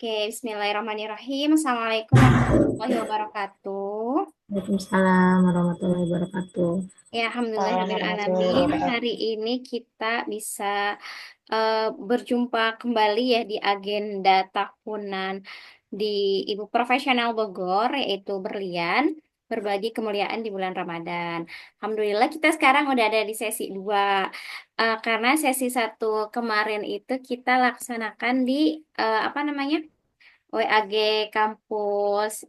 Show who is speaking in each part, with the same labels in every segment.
Speaker 1: Oke, bismillahirrahmanirrahim. Assalamualaikum warahmatullahi wabarakatuh.
Speaker 2: Waalaikumsalam warahmatullahi wabarakatuh.
Speaker 1: Ya,
Speaker 3: Assalamualaikum warahmatullahi
Speaker 1: alhamdulillahirrahmanirrahim.
Speaker 3: wabarakatuh.
Speaker 1: Hari ini kita bisa berjumpa kembali ya di agenda tahunan di Ibu Profesional Bogor, yaitu Berlian, berbagi kemuliaan di bulan Ramadan. Alhamdulillah kita sekarang udah ada di sesi 2. Karena sesi satu kemarin itu kita laksanakan di apa namanya? WAG kampus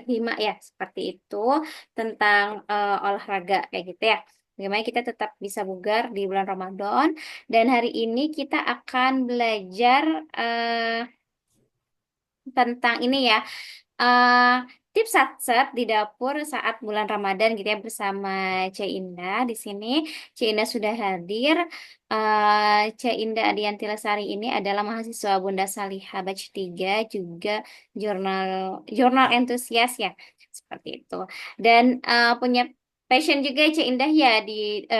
Speaker 1: Hima ya, seperti itu, tentang olahraga kayak gitu ya. Bagaimana kita tetap bisa bugar di bulan Ramadan. Dan hari ini kita akan belajar tentang ini ya, eh tips satset di dapur saat bulan Ramadan gitu ya, bersama Cek Indah di sini. Cek Indah sudah hadir. Cek Indah Adianti Lesari ini adalah mahasiswa Bunda Salihah batch 3, juga jurnal jurnal entusias ya, seperti itu. Dan punya passion juga Cek Indah ya di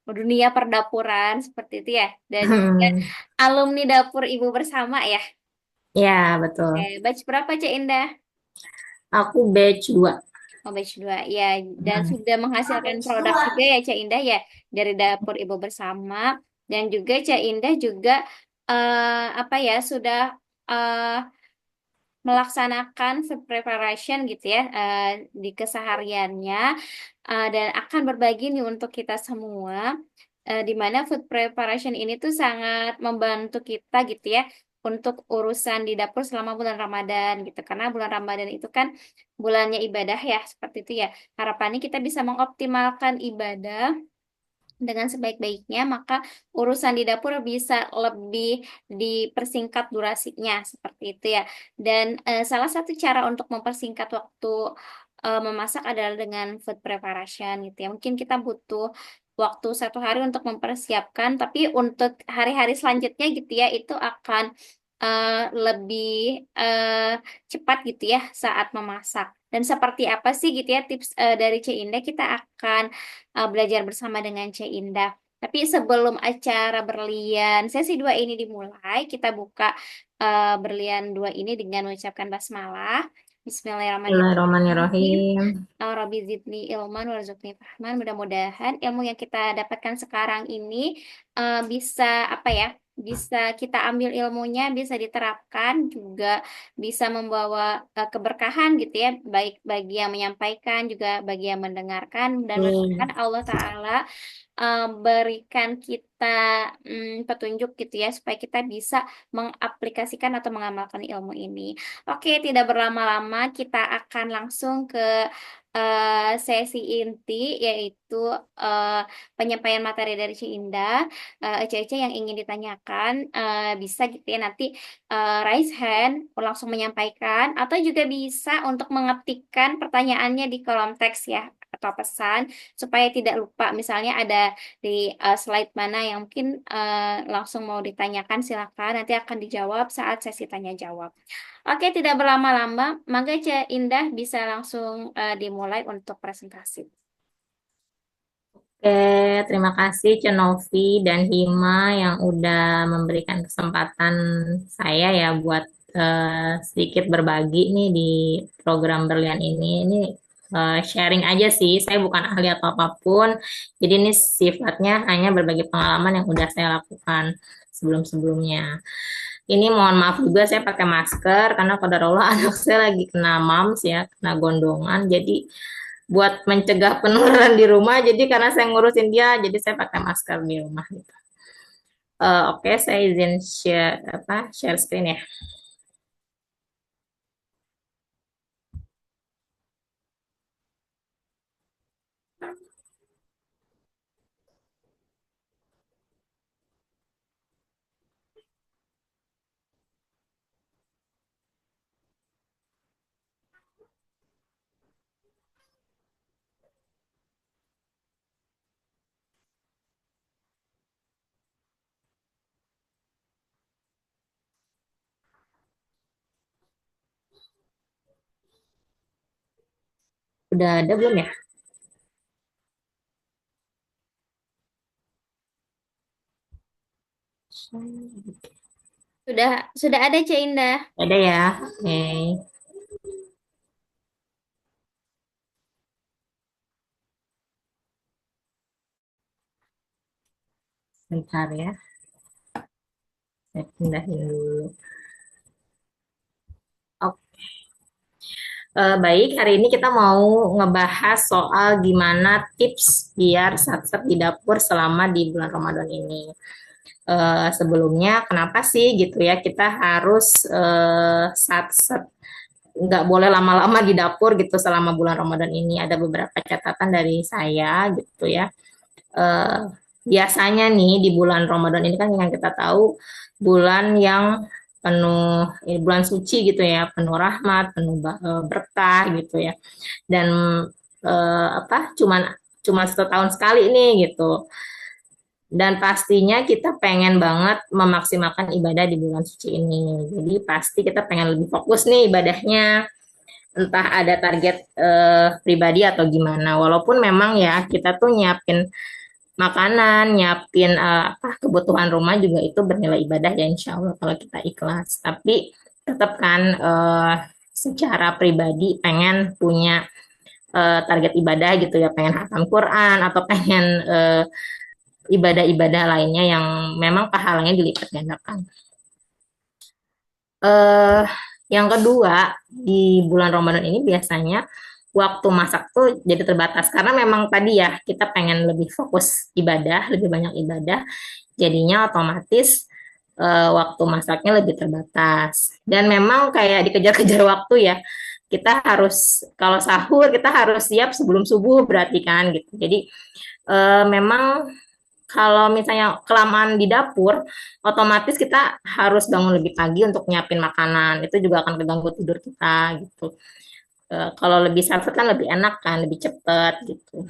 Speaker 1: dunia perdapuran seperti itu ya. Dan juga alumni dapur Ibu Bersama ya.
Speaker 2: Ya, betul.
Speaker 1: Batch berapa Cek Indah?
Speaker 2: Aku batch 2.
Speaker 1: Oh, batch 2 ya, dan sudah menghasilkan produk juga ya Cak Indah ya, dari dapur Ibu Bersama. Dan juga Cak Indah juga apa ya, sudah eh, melaksanakan food preparation gitu ya, di kesehariannya. Dan akan berbagi nih untuk kita semua, di mana food preparation ini tuh sangat membantu kita gitu ya untuk urusan di dapur selama bulan Ramadan gitu, karena bulan Ramadan itu kan bulannya ibadah ya, seperti itu ya. Harapannya kita bisa mengoptimalkan ibadah dengan sebaik-baiknya, maka urusan di dapur bisa lebih dipersingkat durasinya, seperti itu ya. Dan salah satu cara untuk mempersingkat waktu memasak adalah dengan food preparation gitu ya. Mungkin kita butuh waktu 1 hari untuk mempersiapkan, tapi untuk hari-hari selanjutnya gitu ya, itu akan lebih eh, cepat gitu ya saat memasak. Dan seperti apa sih gitu ya tips dari Ci Indah, kita akan belajar bersama dengan Ci Indah. Tapi sebelum acara berlian sesi 2 ini dimulai, kita buka berlian 2 ini dengan mengucapkan basmalah. Bismillahirrahmanirrahim.
Speaker 2: Bismillahirrahmanirrahim.
Speaker 1: Rabbi zidni ilman warzuqni fahman. Mudah-mudahan ilmu yang kita dapatkan sekarang ini bisa apa ya? Bisa kita ambil ilmunya, bisa diterapkan juga, bisa membawa keberkahan gitu ya, baik bagi yang menyampaikan juga bagi yang mendengarkan. Dan mudah-mudahan Allah Ta'ala berikan kita petunjuk gitu ya, supaya kita bisa mengaplikasikan atau mengamalkan ilmu ini. Oke, tidak berlama-lama, kita akan langsung ke sesi inti, yaitu eh, penyampaian materi dari Ci Indah. Ece-ece yang ingin ditanyakan bisa gitu ya nanti raise hand langsung menyampaikan, atau juga bisa untuk mengetikkan pertanyaannya di kolom teks ya, atau pesan, supaya tidak lupa. Misalnya ada di slide mana yang mungkin langsung mau ditanyakan, silakan nanti akan dijawab saat sesi tanya jawab. Oke, tidak berlama-lama, maka Cak Indah bisa langsung dimulai untuk presentasi.
Speaker 2: Oke, terima kasih Cenovi dan Hima yang udah memberikan kesempatan saya ya buat sedikit berbagi nih di program Berlian ini. Ini sharing aja sih, saya bukan ahli atau apapun. Jadi ini sifatnya hanya berbagi pengalaman yang udah saya lakukan sebelum-sebelumnya. Ini mohon maaf juga saya pakai masker karena qadarullah anak saya lagi kena mams ya, kena gondongan. Jadi buat mencegah penularan di rumah, jadi karena saya ngurusin dia, jadi saya pakai masker di rumah gitu. Oke, saya izin share screen ya. Udah ada belum ya?
Speaker 1: Sudah ada Cak Indah.
Speaker 2: Ada ya. Oke. Bentar ya. Saya pindahin dulu. Oke. Baik, hari ini kita mau ngebahas soal gimana tips biar sat-sat di dapur selama di bulan Ramadan ini. Sebelumnya, kenapa sih gitu ya kita harus sat-sat nggak boleh lama-lama di dapur gitu selama bulan Ramadan ini. Ada beberapa catatan dari saya gitu ya. Eh, Biasanya nih di bulan Ramadan ini kan yang kita tahu bulan yang penuh bulan suci gitu ya, penuh rahmat, penuh berkah gitu ya. Dan apa cuman cuma setahun sekali nih gitu. Dan pastinya kita pengen banget memaksimalkan ibadah di bulan suci ini. Jadi pasti kita pengen lebih fokus nih ibadahnya, entah ada target pribadi atau gimana. Walaupun memang ya kita tuh nyiapin makanan, nyiapin apa kebutuhan rumah juga itu bernilai ibadah ya insya Allah kalau kita ikhlas. Tapi tetap kan secara pribadi pengen punya target ibadah gitu ya, pengen hatam Quran atau pengen ibadah-ibadah lainnya yang memang pahalanya dilipat gandakan. eh yang kedua, di bulan Ramadan ini biasanya waktu masak tuh jadi terbatas karena memang tadi ya kita pengen lebih fokus ibadah, lebih banyak ibadah, jadinya otomatis waktu masaknya lebih terbatas. Dan memang kayak dikejar-kejar waktu ya. Kita harus kalau sahur kita harus siap sebelum subuh berarti kan gitu. Jadi memang kalau misalnya kelamaan di dapur, otomatis kita harus bangun lebih pagi untuk nyiapin makanan. Itu juga akan keganggu tidur kita gitu. Kalau lebih santai kan lebih enak kan, lebih cepet gitu.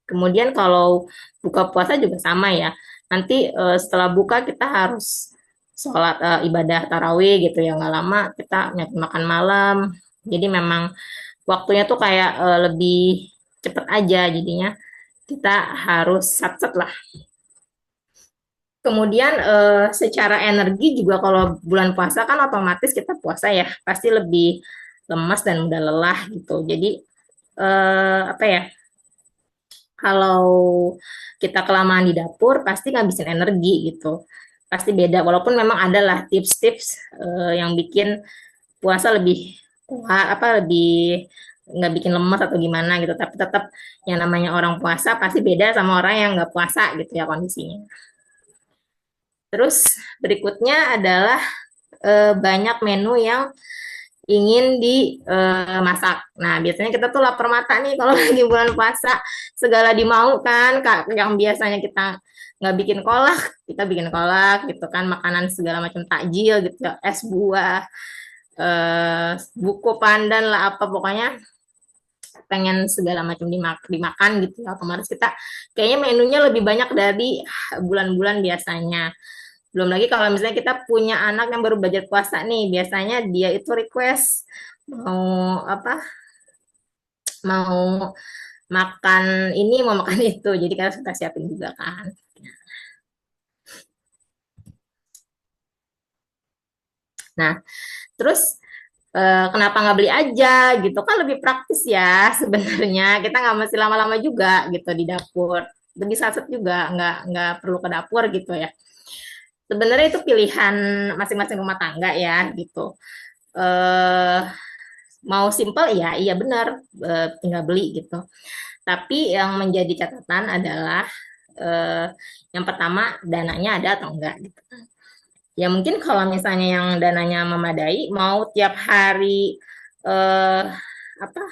Speaker 2: Kemudian kalau buka puasa juga sama ya. Nanti setelah buka kita harus sholat ibadah tarawih gitu ya, nggak lama kita nyiapin makan malam. Jadi memang waktunya tuh kayak lebih cepet aja jadinya kita harus sat-sat lah. Kemudian secara energi juga kalau bulan puasa kan otomatis kita puasa ya, pasti lebih lemas dan mudah lelah gitu. Jadi apa ya? Kalau kita kelamaan di dapur pasti ngabisin energi gitu. Pasti beda walaupun memang adalah tips-tips yang bikin puasa lebih apa lebih nggak bikin lemas atau gimana gitu, tapi tetap yang namanya orang puasa pasti beda sama orang yang nggak puasa gitu ya kondisinya. Terus berikutnya adalah banyak menu yang ingin dimasak. Nah, biasanya kita tuh lapar mata nih kalau lagi bulan puasa, segala dimaukan, Kak. Yang biasanya kita nggak bikin kolak, kita bikin kolak gitu kan, makanan segala macam takjil gitu, ya, es buah, buko pandan lah apa pokoknya pengen segala macam dimakan gitu ya. Otomatis kita kayaknya menunya lebih banyak dari bulan-bulan biasanya. Belum lagi kalau misalnya kita punya anak yang baru belajar puasa nih, biasanya dia itu request mau apa? Mau makan ini, mau makan itu. Jadi kita siapin juga kan. Nah, terus kenapa nggak beli aja gitu kan lebih praktis ya sebenarnya. Kita nggak mesti lama-lama juga gitu di dapur. Lebih saset juga, nggak perlu ke dapur gitu ya. Sebenarnya itu pilihan masing-masing rumah tangga ya gitu. Eh Mau simple ya, iya benar, tinggal beli gitu. Tapi yang menjadi catatan adalah eh, yang pertama dananya ada atau enggak gitu. Ya mungkin kalau misalnya yang dananya memadai, mau tiap hari eh, apa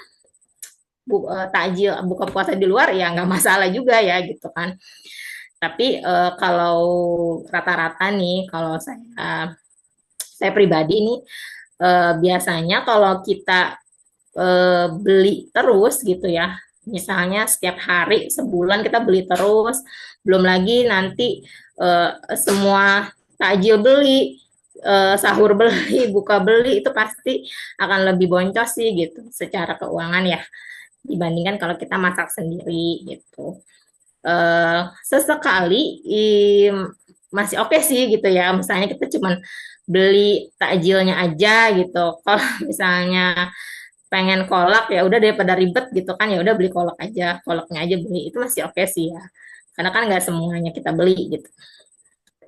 Speaker 2: takjil buka puasa di luar ya nggak masalah juga ya gitu kan. Tapi kalau rata-rata nih, kalau saya pribadi nih biasanya kalau kita beli terus gitu ya. Misalnya setiap hari sebulan kita beli terus, belum lagi nanti semua takjil beli, sahur beli, buka beli itu pasti akan lebih boncos sih gitu secara keuangan ya dibandingkan kalau kita masak sendiri gitu. Sesekali masih oke sih gitu ya. Misalnya kita cuman beli takjilnya aja gitu. Kalau misalnya pengen kolak ya udah daripada ribet gitu kan, ya udah beli kolak aja, kolaknya aja beli, itu masih oke sih ya. Karena kan nggak semuanya kita beli gitu.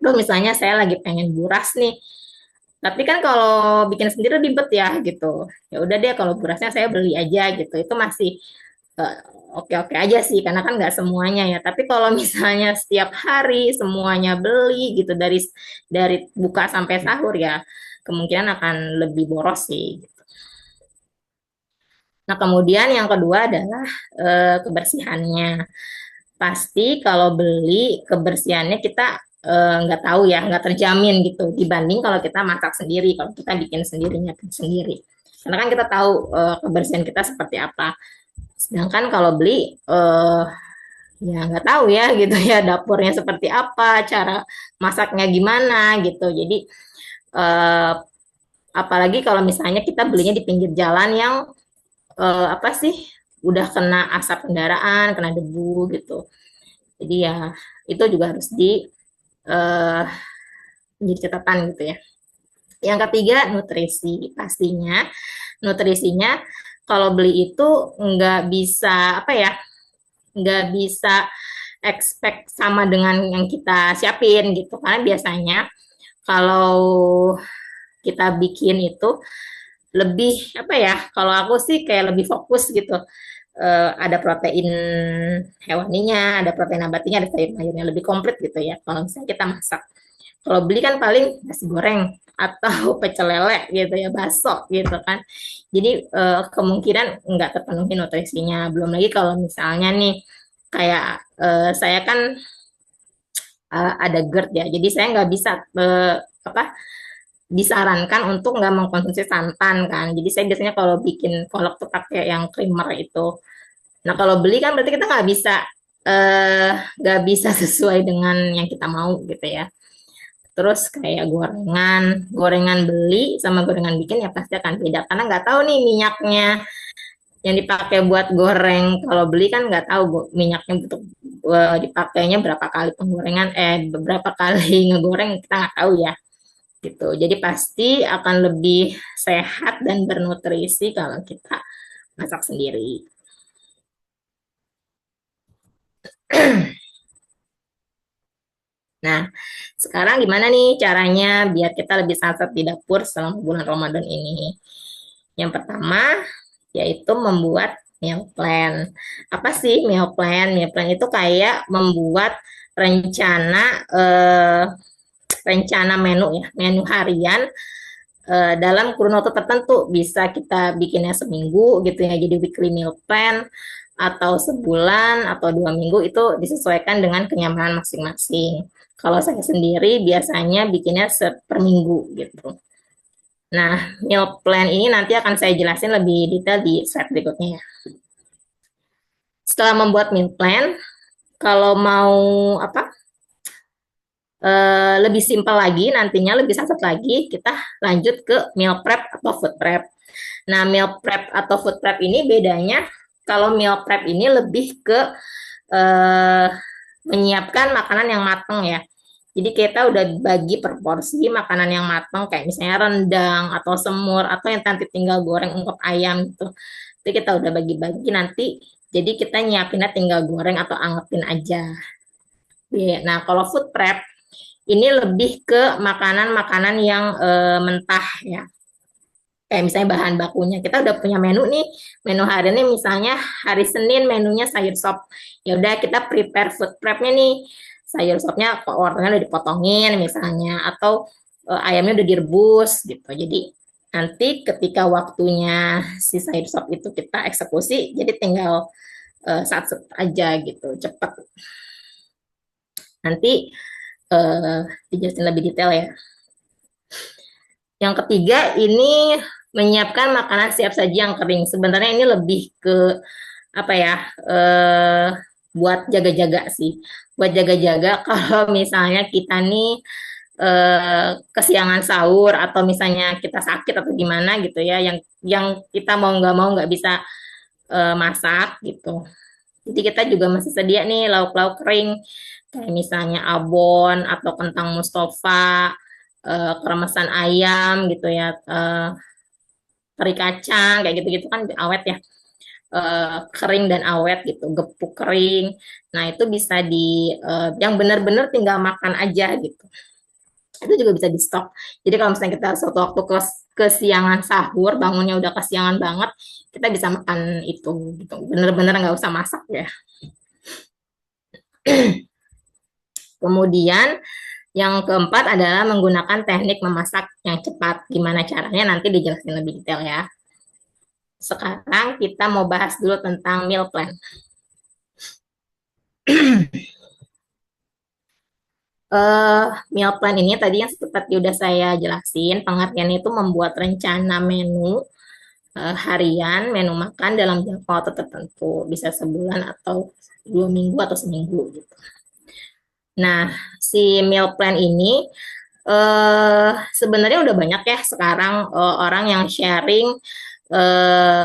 Speaker 2: Terus misalnya saya lagi pengen buras nih, tapi kan kalau bikin sendiri ribet ya gitu. Ya udah deh kalau burasnya saya beli aja gitu. Itu masih eh, oke-oke aja sih karena kan nggak semuanya ya. Tapi kalau misalnya setiap hari semuanya beli gitu dari buka sampai sahur ya kemungkinan akan lebih boros sih. Nah, kemudian yang kedua adalah kebersihannya. Pasti kalau beli kebersihannya kita nggak tahu ya, nggak terjamin gitu. Dibanding kalau kita masak sendiri, kalau kita bikin sendiri, nyiapin sendiri. Karena kan kita tahu kebersihan kita seperti apa. Sedangkan kalau beli, ya nggak tahu ya gitu ya, dapurnya seperti apa, cara masaknya gimana gitu. Jadi eh, apalagi kalau misalnya kita belinya di pinggir jalan yang apa sih udah kena asap kendaraan, kena debu gitu. Jadi ya itu juga harus eh, menjadi catatan gitu ya. Yang ketiga nutrisi, pastinya nutrisinya kalau beli itu nggak bisa apa ya, nggak bisa expect sama dengan yang kita siapin gitu. Karena biasanya kalau kita bikin itu lebih apa ya, kalau aku sih kayak lebih fokus gitu. Ada protein hewaninya, ada protein nabatinya, ada sayur mayurnya lebih komplit gitu ya. Kalau misalnya kita masak, kalau beli kan paling nasi goreng atau pecel lele gitu ya, bakso gitu kan. Jadi kemungkinan nggak terpenuhi nutrisinya. Belum lagi kalau misalnya nih kayak saya kan ada GERD ya, jadi saya nggak bisa apa disarankan untuk nggak mengkonsumsi santan kan. Jadi saya biasanya kalau bikin kolak tuh pakai yang creamer itu. Nah, kalau beli kan berarti kita nggak bisa sesuai dengan yang kita mau gitu ya. Terus kayak gorengan, gorengan beli sama gorengan bikin ya pasti akan beda karena nggak tahu nih minyaknya yang dipakai buat goreng. Kalau beli kan nggak tahu minyaknya untuk dipakainya berapa kali penggorengan, beberapa kali ngegoreng kita nggak tahu ya gitu. Jadi pasti akan lebih sehat dan bernutrisi kalau kita masak sendiri. Nah, sekarang gimana nih caranya biar kita lebih sehat di dapur selama bulan Ramadan ini? Yang pertama, yaitu membuat meal plan. Apa sih meal plan? Meal plan itu kayak membuat rencana eh, rencana menu ya, menu harian dalam kurun waktu tertentu. Bisa kita bikinnya seminggu gitu ya, jadi weekly meal plan atau sebulan atau 2 minggu itu disesuaikan dengan kenyamanan masing-masing. Kalau saya sendiri biasanya bikinnya per minggu gitu. Nah, meal plan ini nanti akan saya jelasin lebih detail di slide berikutnya ya. Setelah membuat meal plan, kalau mau apa lebih simpel lagi nantinya lebih satu lagi kita lanjut ke meal prep atau food prep. Nah, meal prep atau food prep ini bedanya kalau meal prep ini lebih ke eh, menyiapkan makanan yang matang ya. Jadi kita udah bagi per porsi makanan yang matang kayak misalnya rendang atau semur atau yang nanti tinggal goreng ungkep ayam gitu. Itu kita udah bagi-bagi nanti. Jadi kita nyiapinnya tinggal goreng atau angetin aja. Nah, kalau food prep ini lebih ke makanan-makanan yang mentah ya. Kayak misalnya bahan bakunya. Kita udah punya menu nih. Menu hari ini misalnya hari Senin menunya sayur sop. Ya udah kita prepare food prepnya nih. Sayur sopnya wortelnya udah dipotongin misalnya atau ayamnya udah direbus gitu. Jadi nanti ketika waktunya si sayur sop itu kita eksekusi, jadi tinggal saat aja gitu, cepat. Nanti dijelasin lebih detail ya. Yang ketiga ini menyiapkan makanan siap saji yang kering. Sebenarnya ini lebih ke apa ya? Buat jaga-jaga sih. Buat jaga-jaga kalau misalnya kita nih kesiangan sahur atau misalnya kita sakit atau gimana gitu ya, yang kita mau nggak bisa masak gitu. Jadi kita juga masih sedia nih lauk-lauk kering kayak misalnya abon atau kentang mustafa, kremesan ayam gitu ya, teri kacang kayak gitu-gitu kan awet ya, kering dan awet gitu, gepuk kering. Nah, itu bisa yang benar-benar tinggal makan aja gitu. Itu juga bisa di stok. Jadi kalau misalnya kita suatu waktu kesiangan sahur, bangunnya udah kesiangan banget, kita bisa makan itu gitu. Bener-bener nggak usah masak ya. Kemudian yang keempat adalah menggunakan teknik memasak yang cepat. Gimana caranya nanti dijelasin lebih detail ya. Sekarang kita mau bahas dulu tentang meal plan. uh, Meal plan ini tadi yang seperti udah saya jelasin, pengertiannya itu membuat rencana menu harian, menu makan dalam jangka waktu tertentu, bisa sebulan atau 2 minggu atau seminggu gitu. Nah, si meal plan ini sebenarnya udah banyak ya sekarang orang yang sharing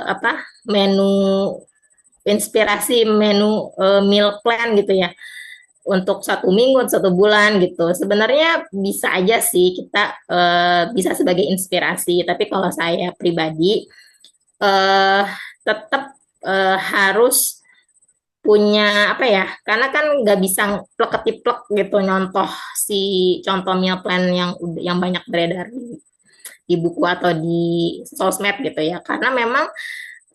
Speaker 2: apa menu inspirasi menu meal plan gitu ya untuk 1 minggu, 1 bulan gitu. Sebenarnya bisa aja sih kita bisa sebagai inspirasi, tapi kalau saya pribadi eh, tetap harus punya apa ya? Karena kan nggak bisa plek-ketiplek gitu nyontoh si contoh meal plan yang banyak beredar di buku atau di sosmed gitu ya. Karena memang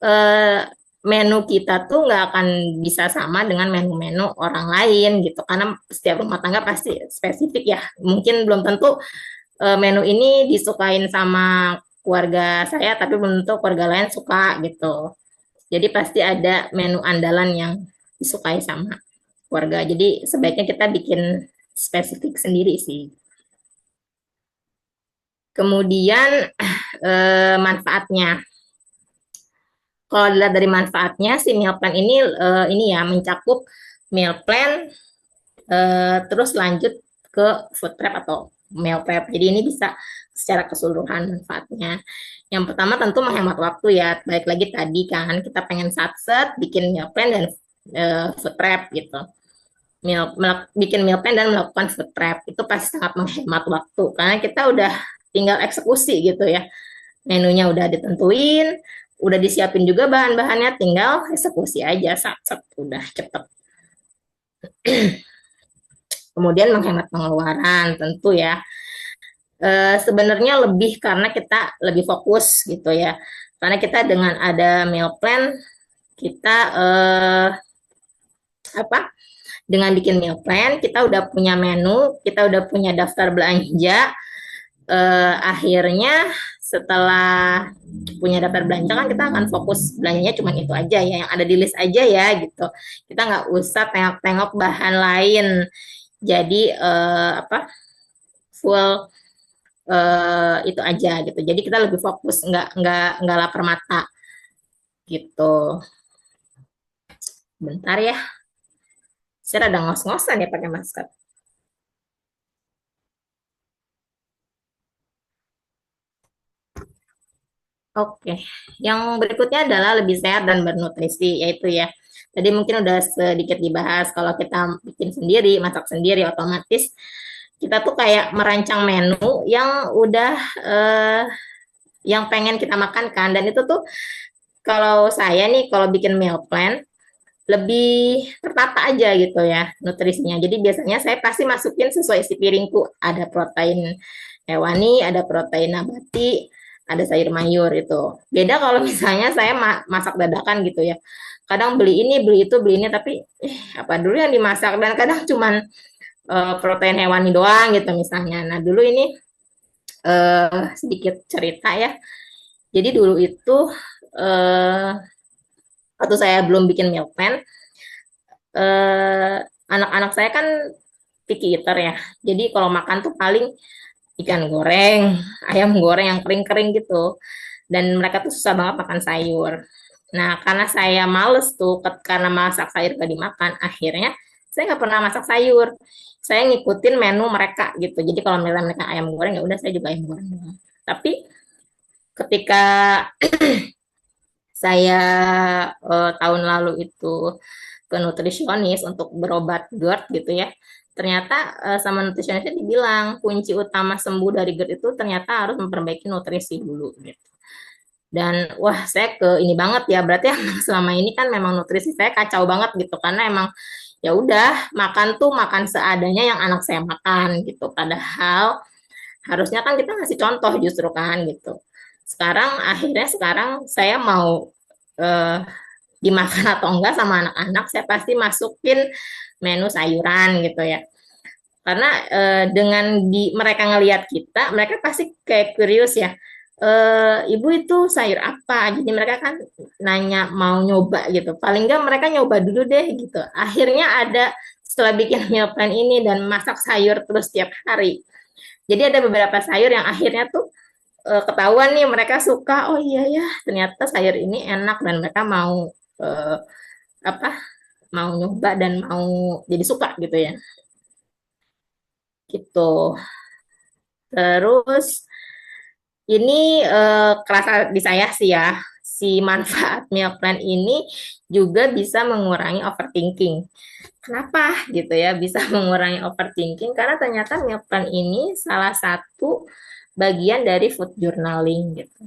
Speaker 2: eh, menu kita tuh nggak akan bisa sama dengan menu-menu orang lain gitu. Karena setiap rumah tangga pasti spesifik ya. Mungkin belum tentu menu ini disukain sama keluarga saya, tapi belum tentu keluarga lain suka gitu. Jadi pasti ada menu andalan yang disukai sama keluarga. Jadi sebaiknya kita bikin spesifik sendiri sih. Kemudian manfaatnya. Kalau dilihat dari manfaatnya, si meal plan ini ya mencakup meal plan terus lanjut ke food prep atau meal prep. Jadi ini bisa secara keseluruhan manfaatnya. Yang pertama tentu menghemat waktu ya. Baik lagi tadi kan kita pengen satset bikin meal plan dan food prep gitu. Bikin meal plan dan melakukan food prep itu pasti sangat menghemat waktu karena kita udah tinggal eksekusi gitu ya. Menunya udah ditentuin, udah disiapin juga bahan-bahannya, tinggal eksekusi aja, sat udah cepet. Kemudian menghemat pengeluaran tentu ya. Sebenarnya lebih karena kita lebih fokus gitu ya. Karena kita dengan ada meal plan kita apa? Dengan bikin meal plan kita udah punya menu, kita udah punya daftar belanja. Akhirnya setelah punya daftar belanja kan kita akan fokus belanjanya cuma itu aja ya yang ada di list aja ya gitu. Kita nggak usah tengok-tengok bahan lain. Jadi apa full itu aja gitu. Jadi kita lebih fokus nggak lapar mata gitu. Bentar ya, saya ada ngos-ngosan ya pakai masker. Oke, yang berikutnya adalah lebih sehat dan bernutrisi, yaitu ya, tadi mungkin udah sedikit dibahas, kalau kita bikin sendiri, masak sendiri, otomatis kita tuh kayak merancang menu yang udah yang pengen kita makan kan, dan itu tuh kalau saya nih, kalau bikin meal plan, lebih tertata aja gitu ya nutrisinya. Jadi biasanya saya pasti masukin sesuai isi piringku. Ada protein hewani, ada protein nabati, ada sayur mayur itu. Beda kalau misalnya saya masak dadakan gitu ya. Kadang beli ini, beli itu, beli ini, tapi apa dulu yang dimasak dan kadang cuman protein hewani doang gitu misalnya. Nah dulu ini sedikit cerita ya. Jadi dulu itu eh, waktu saya belum bikin meal plan, eh, anak-anak saya kan picky eater ya. Jadi kalau makan tuh paling ikan goreng, ayam goreng yang kering-kering gitu. Dan mereka tuh susah banget makan sayur. Nah, karena saya males tuh, karena masak sayur gak dimakan, akhirnya saya nggak pernah masak sayur. Saya ngikutin menu mereka gitu. Jadi kalau misalnya mereka ayam goreng, ya udah saya juga ayam goreng. Tapi ketika saya tahun lalu itu ke nutrisionis untuk berobat GERD gitu ya. Ternyata sama nutrisionisnya dibilang kunci utama sembuh dari GERD itu ternyata harus memperbaiki nutrisi dulu gitu. Dan wah saya ke ini banget ya, berarti emang selama ini kan memang nutrisi saya kacau banget gitu karena emang ya udah makan tuh makan seadanya yang anak saya makan gitu. Padahal harusnya kan kita ngasih contoh justru kan gitu. Sekarang saya mau eh, dimakan atau enggak sama anak-anak, saya pasti masukin menu sayuran gitu ya. Karena dengan mereka ngelihat kita, mereka pasti kayak curious ya. Ibu itu sayur apa? Jadi mereka kan nanya mau nyoba gitu. Paling enggak mereka nyoba dulu deh gitu. Akhirnya ada setelah bikin meal plan ini dan masak sayur terus tiap hari. Jadi ada beberapa sayur yang akhirnya tuh ketahuan nih mereka suka. Oh iya ya, ternyata sayur ini enak dan mereka mau eh, apa? Mau nyoba dan mau jadi suka gitu ya. Gitu. Terus ini kerasa di saya sih ya, si manfaat meal plan ini juga bisa mengurangi overthinking. Kenapa gitu ya bisa mengurangi overthinking? Karena ternyata meal plan ini salah satu bagian dari food journaling gitu.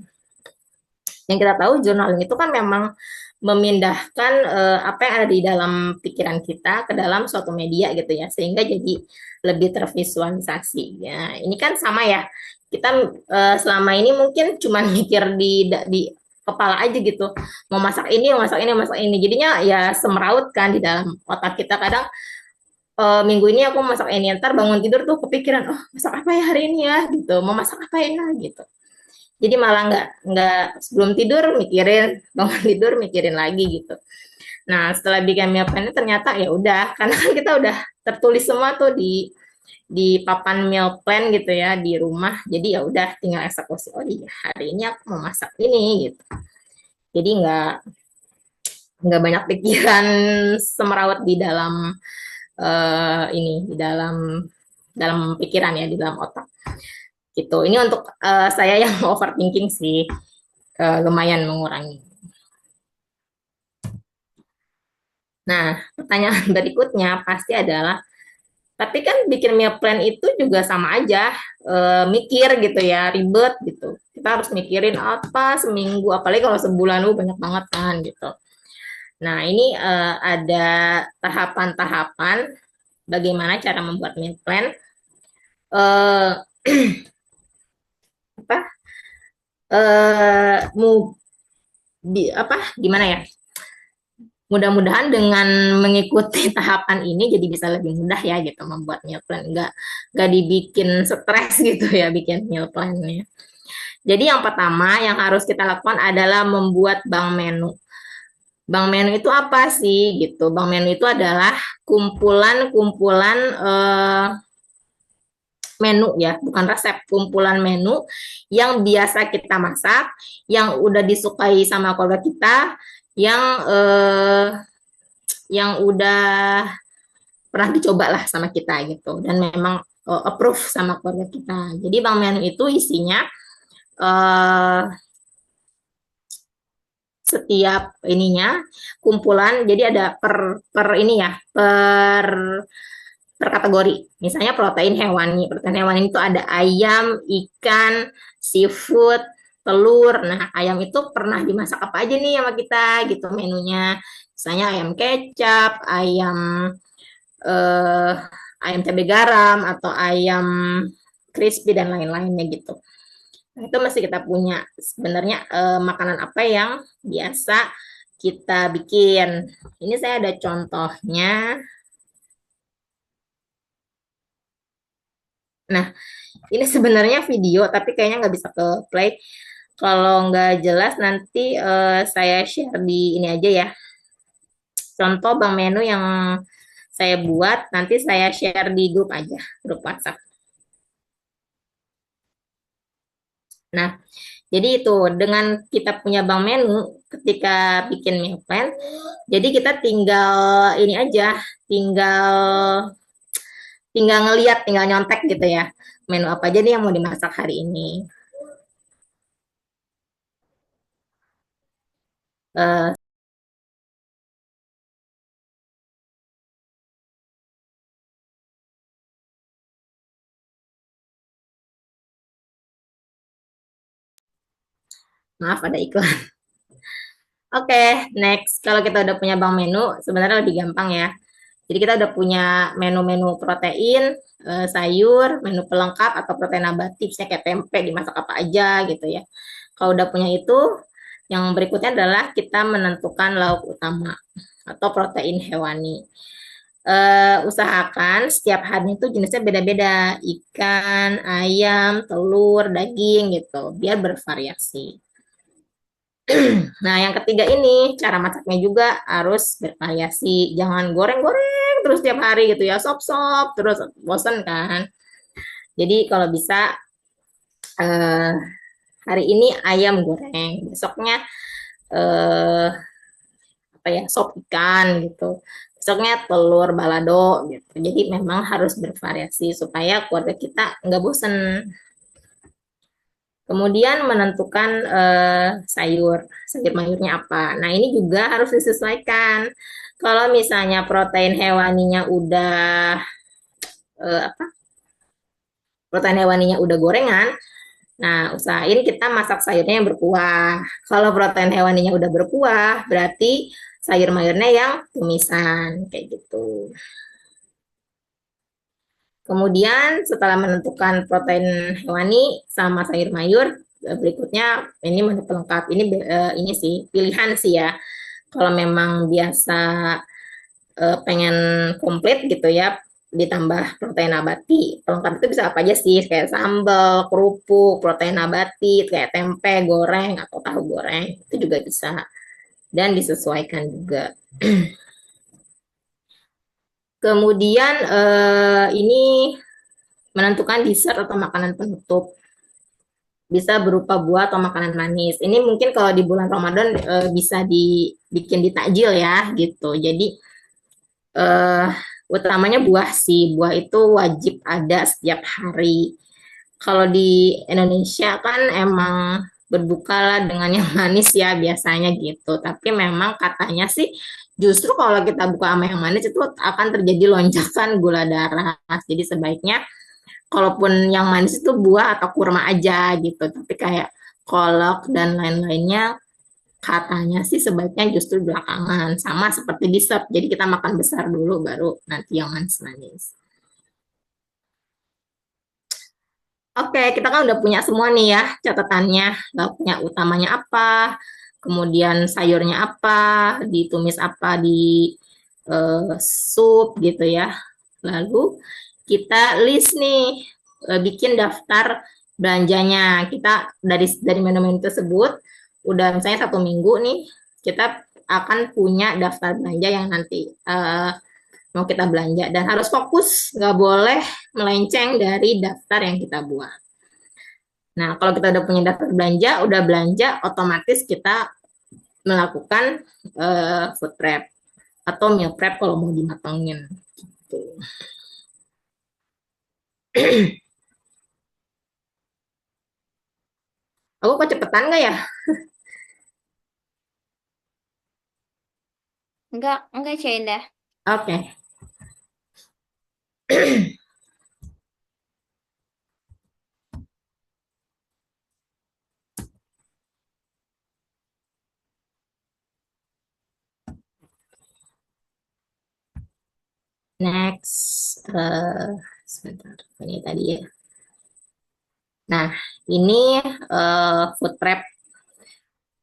Speaker 2: Yang kita tahu journaling itu kan memang memindahkan apa yang ada di dalam pikiran kita ke dalam suatu media gitu ya, sehingga jadi lebih tervisualisasi. Ya, ini kan sama ya. Kita selama ini mungkin cuma mikir di kepala aja gitu. Mau masak ini, mau masak ini, mau masak ini. Jadinya ya semeraut kan di dalam otak kita. Kadang minggu ini aku masak ini, ntar bangun tidur tuh kepikiran, oh masak apa ya hari ini ya gitu. Mau masak apa ya gitu. Jadi malah nggak sebelum tidur mikirin, bangun tidur mikirin lagi gitu. Nah setelah bikin meal plan ternyata ya udah, karena kan kita udah tertulis semua tuh di papan meal plan gitu ya di rumah. Jadi ya udah tinggal eksekusi. Oh iya hari ini aku mau masak ini gitu. Jadi nggak banyak pikiran semerawut di dalam ini di dalam pikiran ya di dalam otak gitu. Ini untuk saya yang overthinking sih lumayan mengurangi. Nah, pertanyaan berikutnya pasti adalah, tapi kan bikin meal plan itu juga sama aja, mikir gitu ya, ribet gitu. Kita harus mikirin apa seminggu, apalagi kalau sebulan banyak banget kan gitu. Nah, ini ada tahapan-tahapan bagaimana cara membuat meal plan. Eh, apa? Mu, apa? Gimana ya? Mudah-mudahan dengan mengikuti tahapan ini jadi bisa lebih mudah ya gitu membuat meal plan, nggak dibikin stres gitu ya bikin meal plannya. Jadi yang pertama yang harus kita lakukan adalah membuat bank menu. Bank menu itu apa sih gitu? Bank menu itu adalah kumpulan-kumpulan menu ya, bukan resep, kumpulan menu yang biasa kita masak, yang udah disukai sama keluarga kita, yang udah pernah dicoba lah sama kita gitu dan memang approve sama keluarga kita. Jadi Bang Menu itu isinya uh, setiap ininya kumpulan. Jadi ada per ini ya per kategori. Misalnya protein hewani. Protein hewani itu ada ayam, ikan, seafood, telur. Nah, ayam itu pernah dimasak apa aja nih sama kita gitu menunya. Misalnya ayam kecap, eh, ayam cabai garam atau ayam crispy dan lain-lainnya gitu. Nah, itu mesti kita punya sebenarnya makanan apa yang biasa kita bikin. Ini saya ada contohnya. Nah, ini sebenarnya video tapi kayaknya nggak bisa ke play. Kalau nggak jelas nanti saya share di ini aja ya. Contoh bang menu yang saya buat nanti saya share di grup aja, grup WhatsApp. Nah, jadi itu dengan kita punya bank menu ketika bikin meal plan, jadi kita tinggal ini aja, tinggal tinggal ngeliat, tinggal nyontek gitu ya. Menu apa aja nih yang mau dimasak hari ini. Eh, Maaf ada iklan. Oke, next. Kalau kita udah punya bank menu, sebenarnya lebih gampang ya. Jadi kita udah punya menu-menu protein, sayur, menu pelengkap atau protein nabati, misalnya kayak tempe dimasak apa aja gitu ya. Kalau udah punya itu, yang berikutnya adalah kita menentukan lauk utama atau protein hewani. Usahakan setiap hari itu jenisnya beda-beda, ikan, ayam, telur, daging gitu, biar bervariasi. Nah, yang ketiga ini cara masaknya juga harus bervariasi. Jangan goreng-goreng terus tiap hari gitu ya, sop-sop terus bosen kan. Jadi kalau bisa eh, hari ini ayam goreng, besoknya eh, apa ya sop ikan gitu. Besoknya telur balado gitu. Jadi memang harus bervariasi supaya keluarga kita nggak bosen. Kemudian menentukan sayur mayurnya apa. Nah, ini juga harus disesuaikan. Kalau misalnya protein hewaninya udah apa? Protein hewaninya udah gorengan, nah usahain kita masak sayurnya yang berkuah. Kalau protein hewaninya udah berkuah, berarti sayur mayurnya yang tumisan kayak gitu. Kemudian setelah menentukan protein hewani sama sayur mayur, berikutnya ini menu pelengkap. Ini sih pilihan sih ya. Kalau memang biasa pengen komplit gitu ya, ditambah protein nabati. Pelengkap itu bisa apa aja sih? Kayak sambal, kerupuk, protein nabati, kayak tempe goreng atau tahu goreng. Itu juga bisa. Dan disesuaikan juga. Kemudian ini menentukan dessert atau makanan penutup. Bisa berupa buah atau makanan manis. Ini mungkin kalau di bulan Ramadan bisa dibikin di takjil ya gitu. Jadi eh, utamanya buah sih. Buah itu wajib ada setiap hari. Kalau di Indonesia kan emang berbuka lah dengan yang manis ya biasanya gitu. Tapi memang katanya sih justru kalau kita buka sama yang manis itu akan terjadi lonjakan gula darah. Jadi sebaiknya kalaupun yang manis itu buah atau kurma aja gitu. Tapi kayak kolak dan lain-lainnya katanya sih sebaiknya justru belakangan. Sama seperti dessert. Jadi kita makan besar dulu baru nanti yang manis-manis. Oke, kita kan udah punya semua nih ya catatannya. Lauknya utamanya apa, kemudian sayurnya apa, ditumis apa di sup gitu ya. Lalu kita list nih, bikin daftar belanjanya. Kita dari menu-menu tersebut, udah misalnya 1 minggu nih, kita akan punya daftar belanja yang nanti mau kita belanja dan harus fokus, nggak boleh melenceng dari daftar yang kita buat. Nah, kalau kita udah punya daftar belanja, udah belanja, otomatis kita melakukan food prep atau meal prep kalau mau dimatangin. Gitu. Aku kok cepetan nggak ya?
Speaker 1: Enggak, Cak Indah.
Speaker 2: Oke. Next. Sebentar. Ini tadi ya. Nah, ini food prep.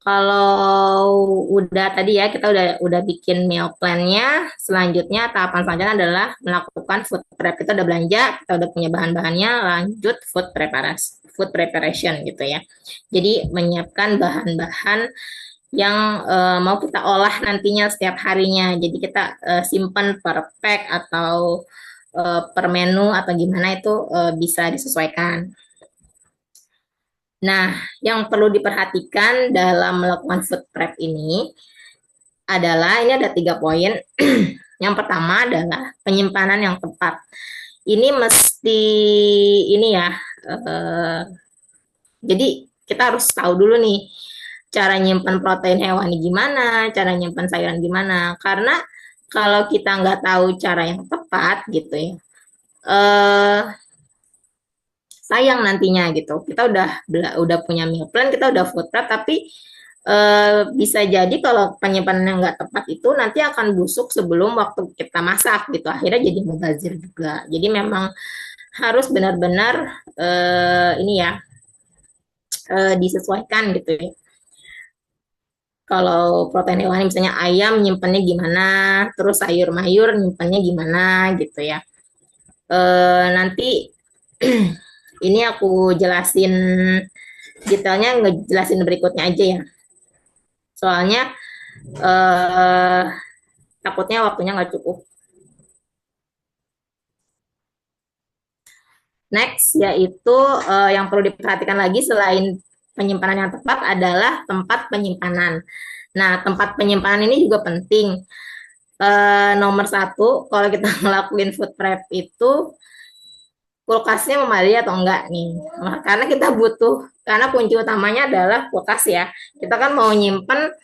Speaker 2: Kalau udah tadi ya kita udah bikin meal plan-nya, selanjutnya tahapan selanjutnya adalah melakukan food prep. Kita udah belanja, kita udah punya bahan-bahannya, lanjut food preparation gitu ya. Jadi menyiapkan bahan-bahan yang mau kita olah nantinya setiap harinya. Jadi kita simpan per pack atau per menu atau gimana itu bisa disesuaikan. Nah, yang perlu diperhatikan dalam melakukan food prep ini adalah ini ada 3 poin. Yang pertama adalah penyimpanan yang tepat. Ini mesti ini ya. Eh, jadi kita harus tahu dulu nih cara nyimpan protein hewani gimana, cara nyimpan sayuran gimana. Karena kalau kita nggak tahu cara yang tepat gitu ya, eh, sayang nantinya gitu. Kita udah punya meal plan, kita udah food prep, tapi bisa jadi kalau penyimpanannya nggak tepat itu nanti akan busuk sebelum waktu kita masak gitu. Akhirnya jadi mubazir juga. Jadi memang harus benar-benar ini ya disesuaikan gitu ya. Kalau protein hewani misalnya ayam nyimpannya gimana, terus sayur mayur nyimpannya gimana gitu ya. Nanti ini aku jelasin detailnya, ngejelasin berikutnya aja ya. Soalnya eh, takutnya waktunya nggak cukup. Next, yaitu yang perlu diperhatikan lagi selain penyimpanan yang tepat adalah tempat penyimpanan. Nah, tempat penyimpanan ini juga penting. Nomor satu, kalau kita ngelakuin food prep itu kulkasnya memadai atau enggak nih. Nah, karena kita butuh, karena kunci utamanya adalah kulkas ya. Kita kan mau nyimpen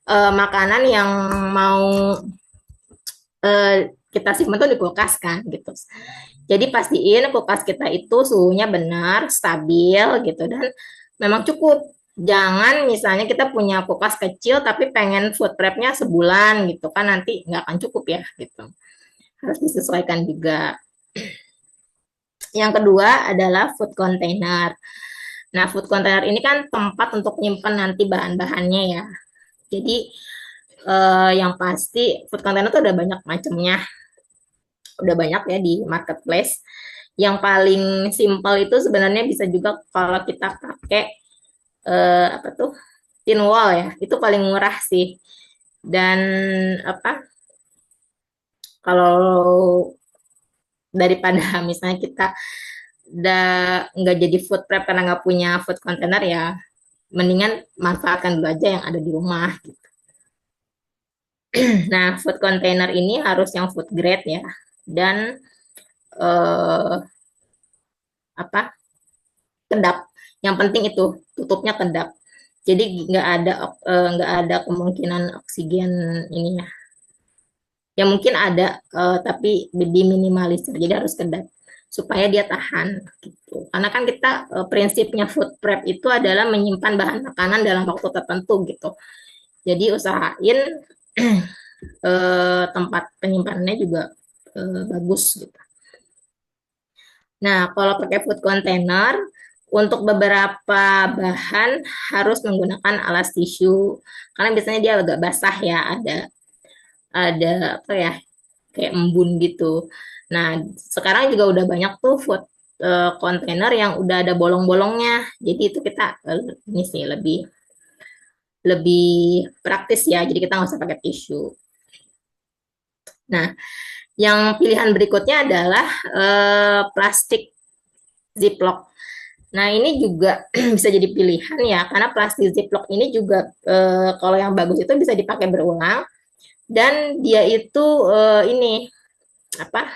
Speaker 2: makanan yang mau kita simpan tuh di kulkas kan gitu. Jadi pastiin kulkas kita itu suhunya benar, stabil gitu dan memang cukup. Jangan misalnya kita punya kulkas kecil tapi pengen food prepnya sebulan gitu kan nanti nggak akan cukup ya gitu. Harus disesuaikan juga. Yang kedua adalah food container. Nah, food container ini kan tempat untuk nyimpan nanti bahan-bahannya ya. Jadi yang pasti food container itu udah banyak macamnya, udah banyak ya di marketplace. Yang paling simple itu sebenarnya bisa juga kalau kita pakai apa tuh tin wall ya, itu paling murah sih. Dan apa kalau daripada misalnya kita udah nggak jadi food prep karena nggak punya food container ya, mendingan manfaatkan dulu aja yang ada di rumah. Nah, food container ini harus yang food grade ya, dan eh, apa kedap. Yang penting itu tutupnya kedap. Jadi nggak ada kemungkinan oksigen ini ya. Ya mungkin ada tapi diminimalisir. Jadi harus kedap supaya dia tahan gitu. Karena kan kita prinsipnya food prep itu adalah menyimpan bahan makanan dalam waktu tertentu gitu. Jadi usahain tempat penyimpanannya juga bagus gitu. Nah, kalau pakai food container, untuk beberapa bahan harus menggunakan alas tisu karena biasanya dia agak basah ya, ada apa ya kayak embun gitu. Nah, sekarang juga udah banyak tuh food container yang udah ada bolong-bolongnya. Jadi itu kita ini sih lebih lebih praktis ya. Jadi kita nggak usah pakai tisu. Nah, yang pilihan berikutnya adalah plastik Ziploc. Nah, ini juga bisa jadi pilihan ya, karena plastik Ziploc ini juga kalau yang bagus itu bisa dipakai berulang dan dia itu ini apa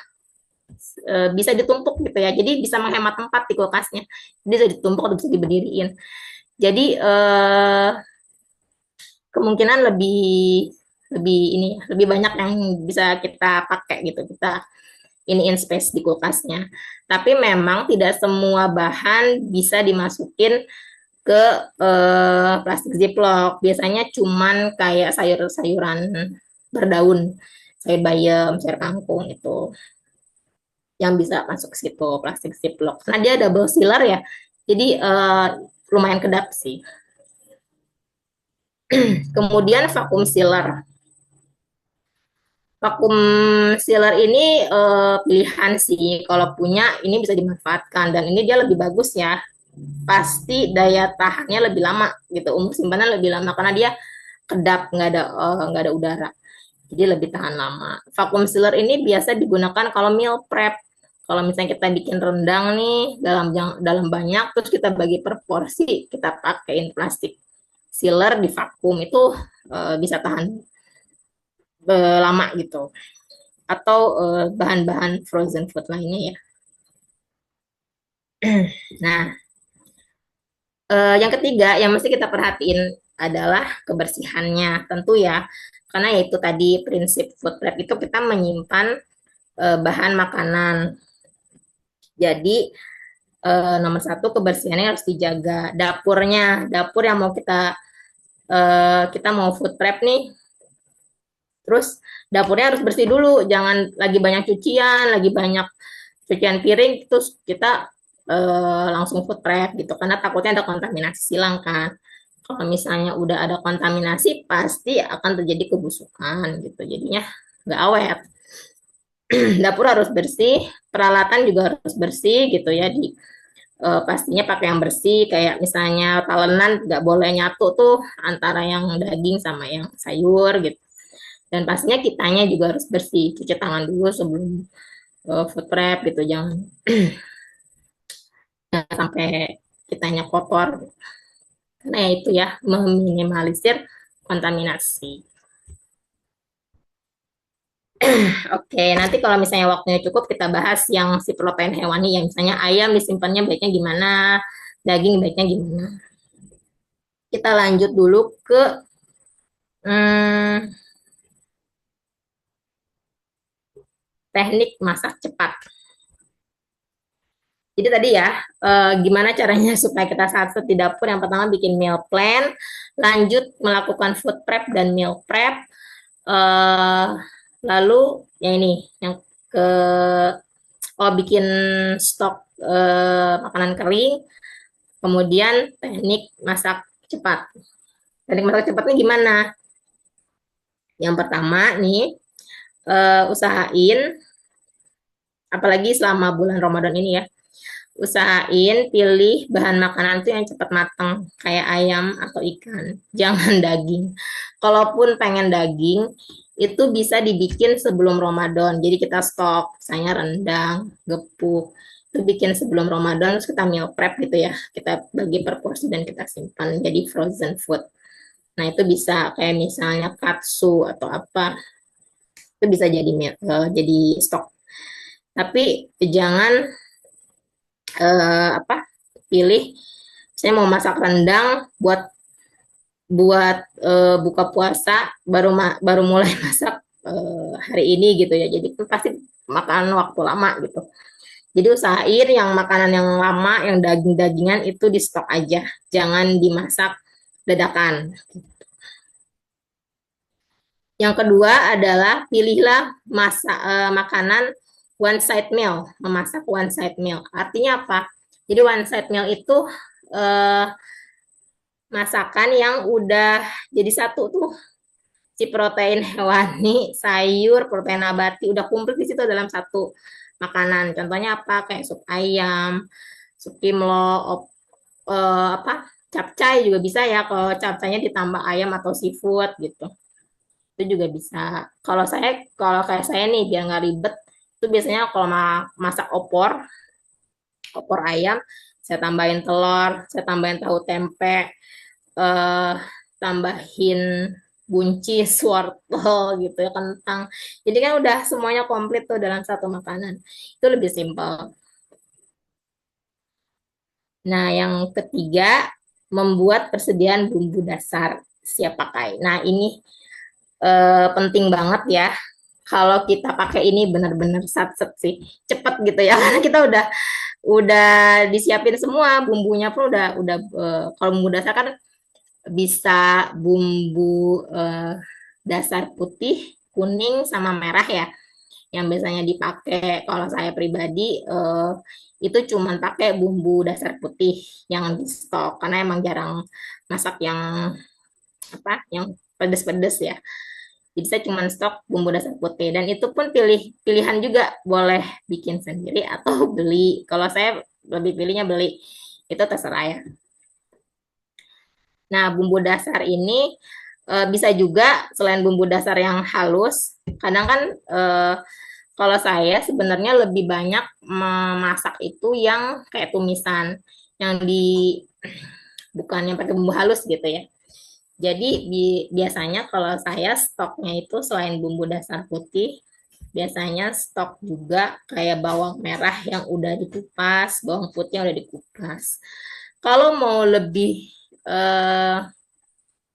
Speaker 2: bisa ditumpuk gitu ya. Jadi bisa menghemat tempat di kulkasnya. Jadi bisa ditumpuk atau bisa diberdiriin. Jadi kemungkinan lebih ini lebih banyak yang bisa kita pakai gitu. Kita iniin space di kulkasnya. Tapi memang tidak semua bahan bisa dimasukin ke plastik ziplock. Biasanya cuman kayak sayur-sayuran berdaun, sayur bayam, sayur kangkung itu yang bisa masuk ke situ plastik ziplock. Karena dia double sealer ya, jadi lumayan kedap sih. Kemudian vacuum sealer. Vakum sealer ini pilihan sih. Kalau punya ini bisa dimanfaatkan dan ini dia lebih bagus ya. Pasti daya tahannya lebih lama gitu. Umur simpanan lebih lama karena dia kedap nggak ada udara. Jadi lebih tahan lama. Vakum sealer ini biasa digunakan kalau meal prep. Kalau misalnya kita bikin rendang nih dalam banyak terus kita bagi per porsi, kita pakaiin plastik sealer di vakum itu bisa tahan lama gitu atau bahan-bahan frozen food lainnya ya. Nah, yang ketiga yang mesti kita perhatiin adalah kebersihannya tentu ya, karena yaitu tadi prinsip food prep itu kita menyimpan bahan makanan. Jadi nomor satu kebersihannya harus dijaga. Dapur yang mau kita mau food prep nih, terus dapurnya harus bersih dulu, jangan lagi banyak cucian, lagi banyak cucian piring, terus kita langsung food prep gitu, karena takutnya ada kontaminasi silang kan. Kalau misalnya udah ada kontaminasi, pasti akan terjadi kebusukan gitu, jadinya nggak awet. Dapur harus bersih, peralatan juga harus bersih gitu ya, pastinya pakai yang bersih, kayak misalnya talenan nggak boleh nyatu tuh antara yang daging sama yang sayur gitu. Dan pastinya kitanya juga harus bersih, cuci tangan dulu sebelum food prep gitu, jangan sampai kitanya kotor, karena ya itu ya, meminimalisir kontaminasi. Oke, nanti kalau misalnya waktunya cukup kita bahas yang si protein hewani, yang misalnya ayam disimpannya baiknya gimana, daging baiknya gimana. Kita lanjut dulu ke hmm, teknik masak cepat. Jadi tadi ya, gimana caranya supaya kita saat di dapur. Yang pertama bikin meal plan, lanjut melakukan food prep dan meal prep. eh, Lalu yang ini, yang ke bikin stok makanan kering, kemudian teknik masak cepat. Teknik masak cepatnya gimana? Yang pertama nih, usahain, apalagi selama bulan Ramadan ini ya, usahain pilih bahan makanan tuh yang cepat matang, kayak ayam atau ikan, jangan daging. Kalaupun pengen daging, itu bisa dibikin sebelum Ramadan. Jadi kita stok, misalnya rendang, gepuk, itu bikin sebelum Ramadan, terus kita meal prep gitu ya. Kita bagi per porsi dan kita simpan jadi frozen food. Nah, itu bisa kayak misalnya katsu atau apa, itu bisa jadi stok. Tapi jangan apa pilih saya mau masak rendang buat buat buka puasa, baru mulai masak hari ini gitu ya, jadi itu pasti makan waktu lama gitu. Jadi usahain yang makanan yang lama, yang daging-dagingan itu di stok aja, jangan dimasak dadakan. Yang kedua adalah pilihlah makanan one side meal, memasak one side meal. Artinya apa? Jadi one side meal itu eh, masakan yang udah jadi satu tuh, si protein hewani, sayur, protein nabati udah komplit di situ dalam satu makanan. Contohnya apa? Kayak sup ayam, sup kimlo, apa? Capcay juga bisa ya, kalau capcaynya ditambah ayam atau seafood gitu. Itu juga bisa. Kalau kayak saya nih biar nggak ribet, itu biasanya kalau masak opor ayam, saya tambahin telur, saya tambahin tahu tempe, eh, tambahin buncis, wortel gitu ya, kentang. Jadi kan udah semuanya komplit tuh dalam satu makanan. Itu lebih simpel. Nah, yang ketiga, membuat persediaan bumbu dasar siap pakai. Nah, ini penting banget ya. Kalau kita pakai ini benar-benar sat-set sih, cepet gitu ya. Karena kita udah disiapin semua bumbunya pun udah kalau bumbu dasar kan bisa bumbu dasar putih, kuning sama merah ya. Yang biasanya dipakai kalau saya pribadi itu cuman pakai bumbu dasar putih yang di stok, karena emang jarang masak yang apa, yang pedes-pedes ya. Jadi saya cuma stok bumbu dasar putih, dan itu pun pilihan juga, boleh bikin sendiri atau beli. Kalau saya lebih pilihnya beli, itu terserah ya. Nah, bumbu dasar ini bisa juga selain bumbu dasar yang halus, kadang kan kalau saya sebenarnya lebih banyak memasak itu yang kayak tumisan, yang bukan yang pakai bumbu halus gitu ya. Jadi biasanya kalau saya stoknya itu selain bumbu dasar putih, biasanya stok juga kayak bawang merah yang udah dikupas, bawang putih yang udah dikupas. Kalau mau lebih eh,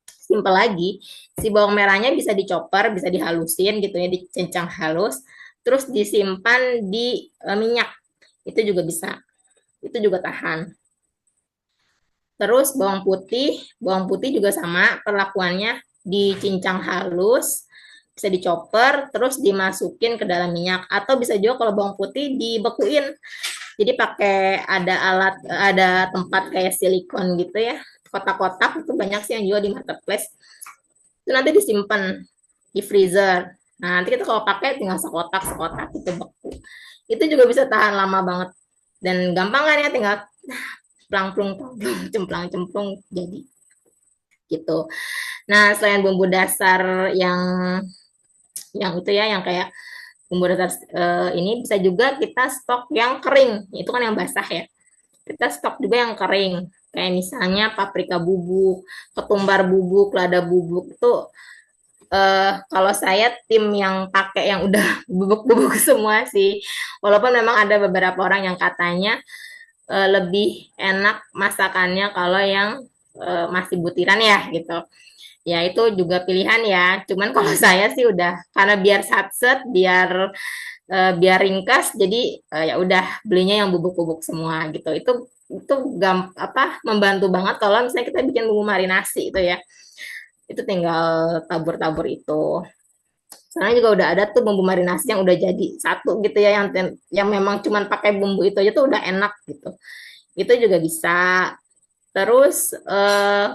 Speaker 2: simpel lagi, si bawang merahnya bisa dicopper, bisa dihalusin gitu ya, dicincang halus, terus disimpan di minyak, itu juga bisa. itu juga tahan. Terus bawang putih juga sama perlakuannya, dicincang halus, bisa dicoper, terus dimasukin ke dalam minyak. Atau bisa juga kalau bawang putih dibekuin, jadi pakai ada alat, ada tempat kayak silikon gitu ya, kotak-kotak itu banyak sih yang jual di marketplace. Itu nanti disimpan di freezer. Nah, nanti kita kalau pakai tinggal sekotak-sekotak itu beku. Itu juga bisa tahan lama banget. Dan gampang kan ya, tinggal plangplung plangplung cemplang-cemplung jadi gitu. Nah, selain bumbu dasar yang itu ya, yang kayak bumbu dasar ini, bisa juga kita stok yang kering. Itu kan yang basah ya. Kita stok juga yang kering. Kayak misalnya paprika bubuk, ketumbar bubuk, lada bubuk itu, kalau saya tim yang pakai yang udah bubuk-bubuk semua sih. Walaupun memang ada beberapa orang yang katanya lebih enak masakannya kalau yang masih butiran ya gitu. Ya itu juga pilihan ya. Cuman kalau saya sih udah karena biar satset, biar ringkas, jadi ya udah belinya yang bubuk-bubuk semua gitu. Itu membantu banget kalau misalnya kita bikin bumbu marinasi itu ya. Itu tinggal tabur-tabur itu. Sekarang juga udah ada tuh bumbu marinasi yang udah jadi satu gitu ya, yang memang cuman pakai bumbu itu aja tuh udah enak gitu. Itu juga bisa. Terus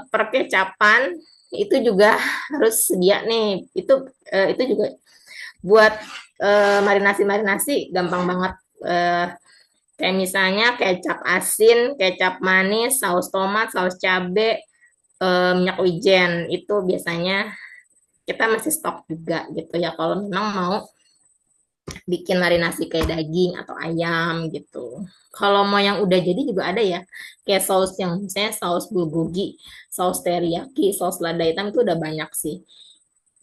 Speaker 2: perkecapan itu juga harus sedia nih. Itu juga buat marinasi-marinasi gampang banget. Kayak misalnya kecap asin, kecap manis, saus tomat, saus cabe, minyak wijen. Itu biasanya kita masih stok juga gitu ya kalau memang mau bikin marinasi kayak daging atau ayam gitu. Kalau mau yang udah jadi juga ada ya, kayak saus yang misalnya saus bulgogi, saus teriyaki, saus lada hitam itu udah banyak sih.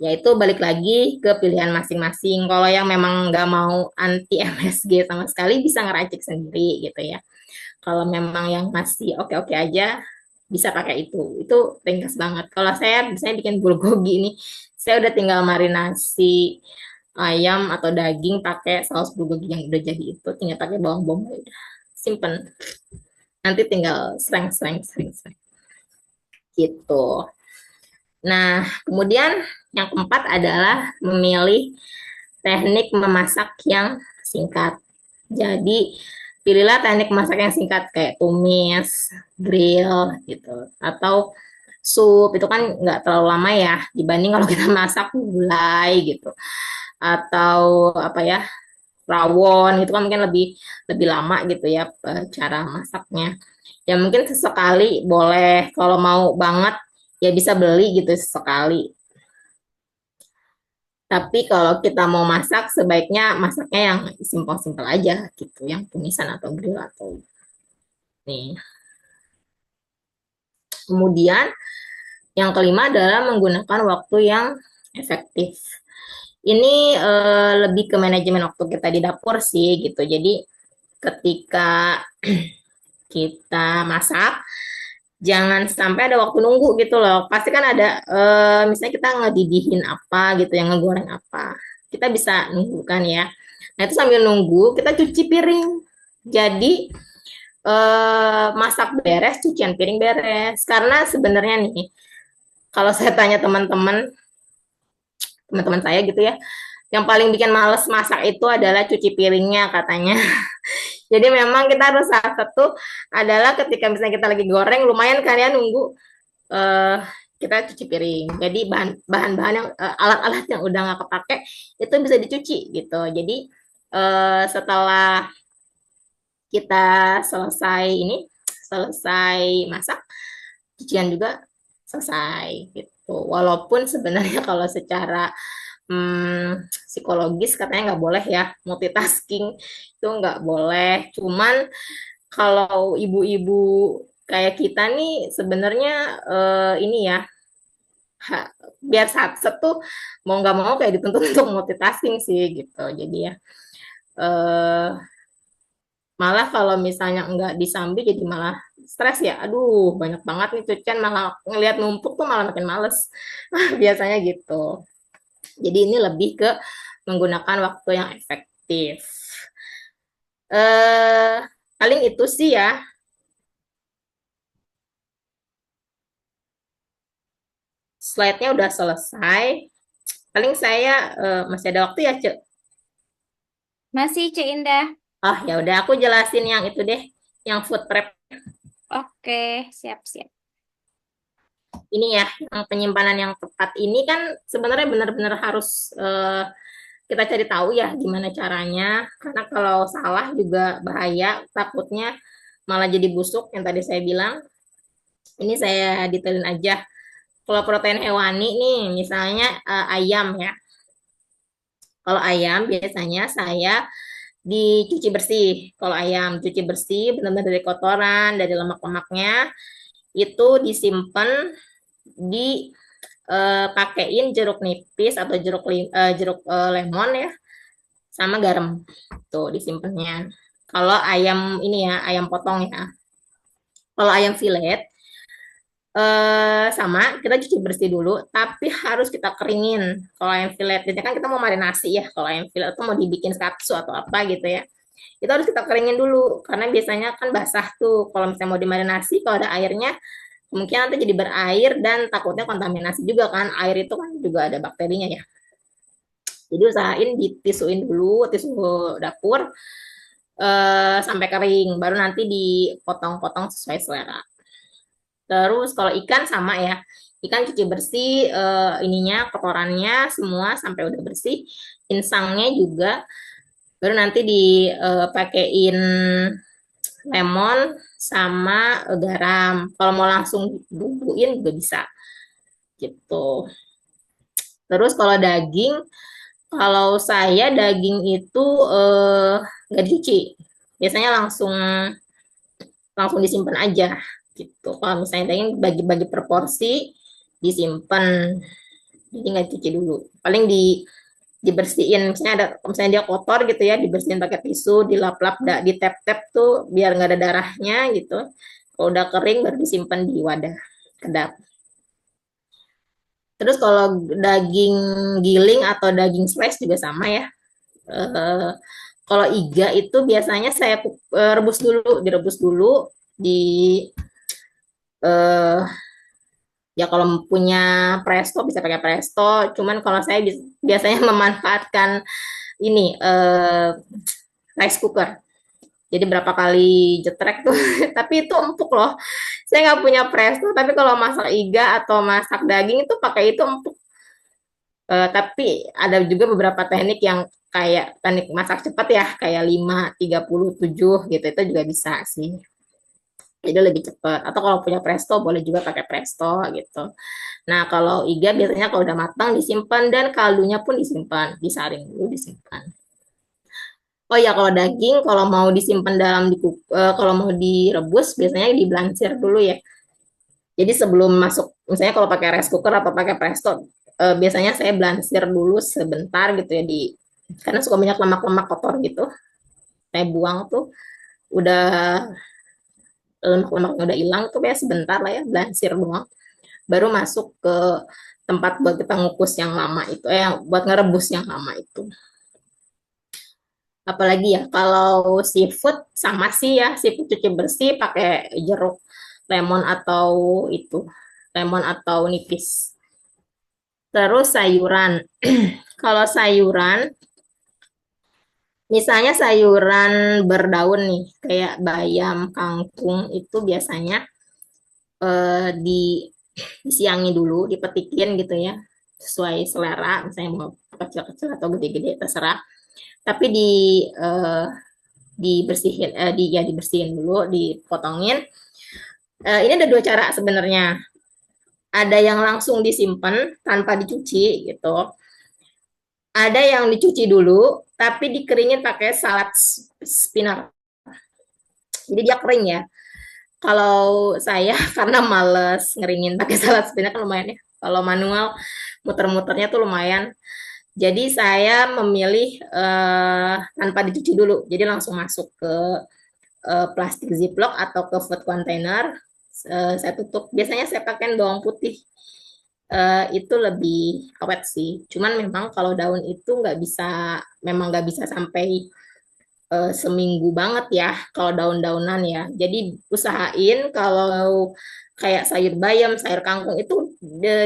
Speaker 2: Ya itu balik lagi ke pilihan masing-masing. Kalau yang memang nggak mau anti MSG sama sekali bisa ngeracik sendiri gitu ya. Kalau memang yang masih oke-oke aja bisa pakai itu. Itu ringkas banget. Kalau saya misalnya bikin bulgogi ini, saya udah tinggal marinasi ayam atau daging pakai saus bulgogi yang udah jadi itu, tinggal pakai bawang bombay udah simpen. Nanti tinggal sereng gitu. Nah, kemudian yang keempat adalah memilih teknik memasak yang singkat. Jadi, pilihlah teknik memasak yang singkat kayak tumis, grill gitu, atau sup. Itu kan nggak terlalu lama ya dibanding kalau kita masak gulai gitu, atau apa ya, rawon gitu kan mungkin lebih lebih lama gitu ya cara masaknya. Ya mungkin sesekali boleh, kalau mau banget ya bisa beli gitu sekali. Tapi kalau kita mau masak, sebaiknya masaknya yang simpel-simpel aja gitu, yang tumisan atau grill atau nih. Kemudian yang kelima adalah menggunakan waktu yang efektif. Ini lebih ke manajemen waktu kita di dapur sih gitu. Jadi ketika kita masak, jangan sampai ada waktu nunggu gitu loh. Pasti kan ada, misalnya kita ngedidihin apa gitu, yang ngegoreng apa. Kita bisa nunggu kan ya. Nah itu sambil nunggu, kita cuci piring. Jadi masak beres, cucian piring beres. Karena sebenarnya nih, kalau saya tanya teman-teman saya gitu ya, yang paling bikin males masak itu adalah cuci piringnya katanya. Jadi memang kita harus saat satu adalah ketika misalnya kita lagi goreng, lumayan kan ya nunggu, eh, kita cuci piring. Jadi bahan-bahan yang alat-alat yang udah nggak kepake itu bisa dicuci gitu. Jadi setelah kita selesai masak, cucian juga selesai gitu. Walaupun sebenarnya kalau secara psikologis katanya nggak boleh ya multitasking, itu nggak boleh. Cuman kalau ibu-ibu kayak kita nih sebenarnya ini ya, biar satu tuh mau nggak mau kayak dituntut untuk multitasking sih gitu. Jadi ya eh, malah kalau misalnya nggak disambi jadi malah stres ya. Aduh banyak banget nih cucian, malah ngelihat numpuk tuh malah makin males. Biasanya gitu. Jadi ini lebih ke menggunakan waktu yang efektif. Eh Paling itu sih ya. Slide-nya udah selesai. Paling saya masih ada waktu ya, Cek.
Speaker 1: Masih, Cek Indah.
Speaker 2: Oh, ya udah aku jelasin yang itu deh, yang food prep
Speaker 1: Oke, siap-siap.
Speaker 2: ini ya, yang penyimpanan yang tepat ini kan sebenarnya benar-benar harus kita cari tahu ya gimana caranya. Karena kalau salah juga bahaya, takutnya malah jadi busuk yang tadi saya bilang. Ini saya detailin aja. Kalau protein hewani nih, misalnya ayam ya. Kalau ayam biasanya saya dicuci bersih. Kalau ayam cuci bersih, benar-benar dari kotoran, dari lemak-lemaknya, itu disimpan di pakein jeruk nipis atau jeruk lemon ya, sama garam. Tuh disimpannya. Kalau ayam ini ya, ayam potong ya. Kalau ayam filet sama kita cuci bersih dulu, tapi harus kita keringin. Kalau ayam filet, jadi kan kita mau marinasi ya. Kalau ayam filet itu mau dibikin katsu atau apa gitu ya, itu harus kita keringin dulu karena biasanya kan basah tuh. Kalau misalnya mau dimarinasi, kalau ada airnya kemungkinan nanti jadi berair dan takutnya kontaminasi juga kan. Air itu kan juga ada bakterinya ya. Jadi usahain ditisuin dulu, tisu dapur sampai kering, baru nanti dipotong-potong sesuai selera. Terus kalau ikan sama ya, ikan cuci bersih ininya kotorannya semua sampai udah bersih, insangnya juga, baru nanti dipakein lemon sama garam. Kalau mau langsung bumbuin juga bisa gitu. Terus kalau daging, kalau saya daging itu nggak dicuci, biasanya langsung langsung disimpan aja gitu. Kalau misalnya daging bagi-bagi per porsi disimpan, jadi nggak dicuci dulu. Paling dibersihin, misalnya dia kotor gitu ya, dibersihin pakai tisu, dilap-lap, ditep-tep tuh biar nggak ada darahnya gitu. Kalau udah kering baru disimpan di wadah kedap. Terus kalau daging giling atau daging slice juga sama ya. Eh, Kalau iga itu biasanya saya rebus dulu, direbus dulu di eh, ya kalau punya presto bisa pakai presto. Cuman kalau saya biasanya memanfaatkan ini rice cooker. Jadi berapa kali jetrek tuh, tapi itu empuk loh. Saya nggak punya presto, tapi kalau masak iga atau masak daging itu pakai itu empuk. Tapi ada juga beberapa teknik yang kayak teknik masak cepat ya, kayak 5:37 gitu, itu juga bisa sih. Jadi lebih cepat. Atau kalau punya presto boleh juga pakai presto gitu. Nah kalau iga biasanya kalau udah matang disimpan dan kaldunya pun disimpan, disaring dulu disimpan. Oh ya kalau daging kalau mau disimpan kalau mau direbus biasanya diblansir dulu ya. Jadi sebelum masuk, misalnya kalau pakai rice cooker atau pakai presto, biasanya saya blansir dulu sebentar gitu ya karena suka banyak lemak-lemak kotor gitu. Saya buang tuh, udah lemak-lemaknya udah hilang tuh ya sebentar lah ya, blansir doang. Baru masuk ke tempat buat kita ngukus yang lama itu, buat ngerebus yang lama itu. Apalagi ya kalau seafood sama sih ya, seafood cuci bersih pakai jeruk lemon atau itu lemon atau nipis. Terus sayuran. Kalau sayuran, misalnya sayuran berdaun nih, kayak bayam, kangkung, itu biasanya disiangi dulu, dipetikin gitu ya, sesuai selera, misalnya mau kecil-kecil atau gede-gede, terserah. Tapi eh, dibersihin dulu, dipotongin. Ini ada dua cara sebenarnya. Ada yang langsung disimpan tanpa dicuci gitu. Ada yang dicuci dulu, tapi dikeringin pakai salad spinner. Jadi dia kering ya. Kalau saya karena males ngeringin pakai salad spinner kan lumayan ya. Kalau manual muter-muternya tuh lumayan. Jadi saya memilih tanpa dicuci dulu. Jadi langsung masuk ke plastik ziplock atau ke food container. Saya tutup. Biasanya saya pakai bawang putih. Itu lebih awet sih. Cuman memang kalau daun itu nggak bisa, memang nggak bisa sampai seminggu banget ya kalau daun-daunan ya. Jadi usahain kalau kayak sayur bayam, sayur kangkung itu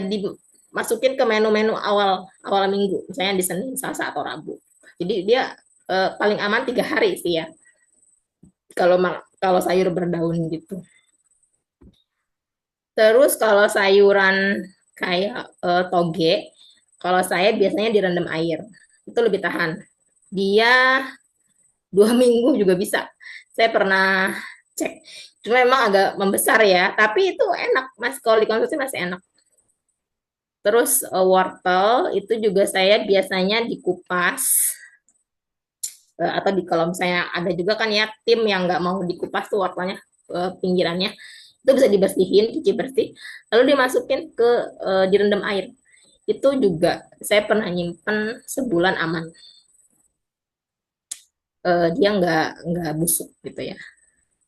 Speaker 2: dimasukin ke menu-menu awal awal minggu, misalnya di Senin, Selasa atau Rabu. Jadi dia paling aman 3 hari sih ya kalau kalau sayur berdaun gitu. Terus kalau sayuran kayak toge, kalau saya biasanya direndam air, itu lebih tahan. Dia 2 minggu juga bisa. Saya pernah cek. Cuma memang agak membesar ya, tapi itu enak mas. Kalau dikonsumsi masih enak. Terus wortel itu juga saya biasanya dikupas atau di kalau misalnya ada juga kan ya tim yang nggak mau dikupas tuh wortelnya pinggirannya itu bisa dibersihin, cuci bersih, lalu dimasukin ke direndam air. Itu juga saya pernah nyimpen sebulan aman. Dia nggak busuk gitu ya.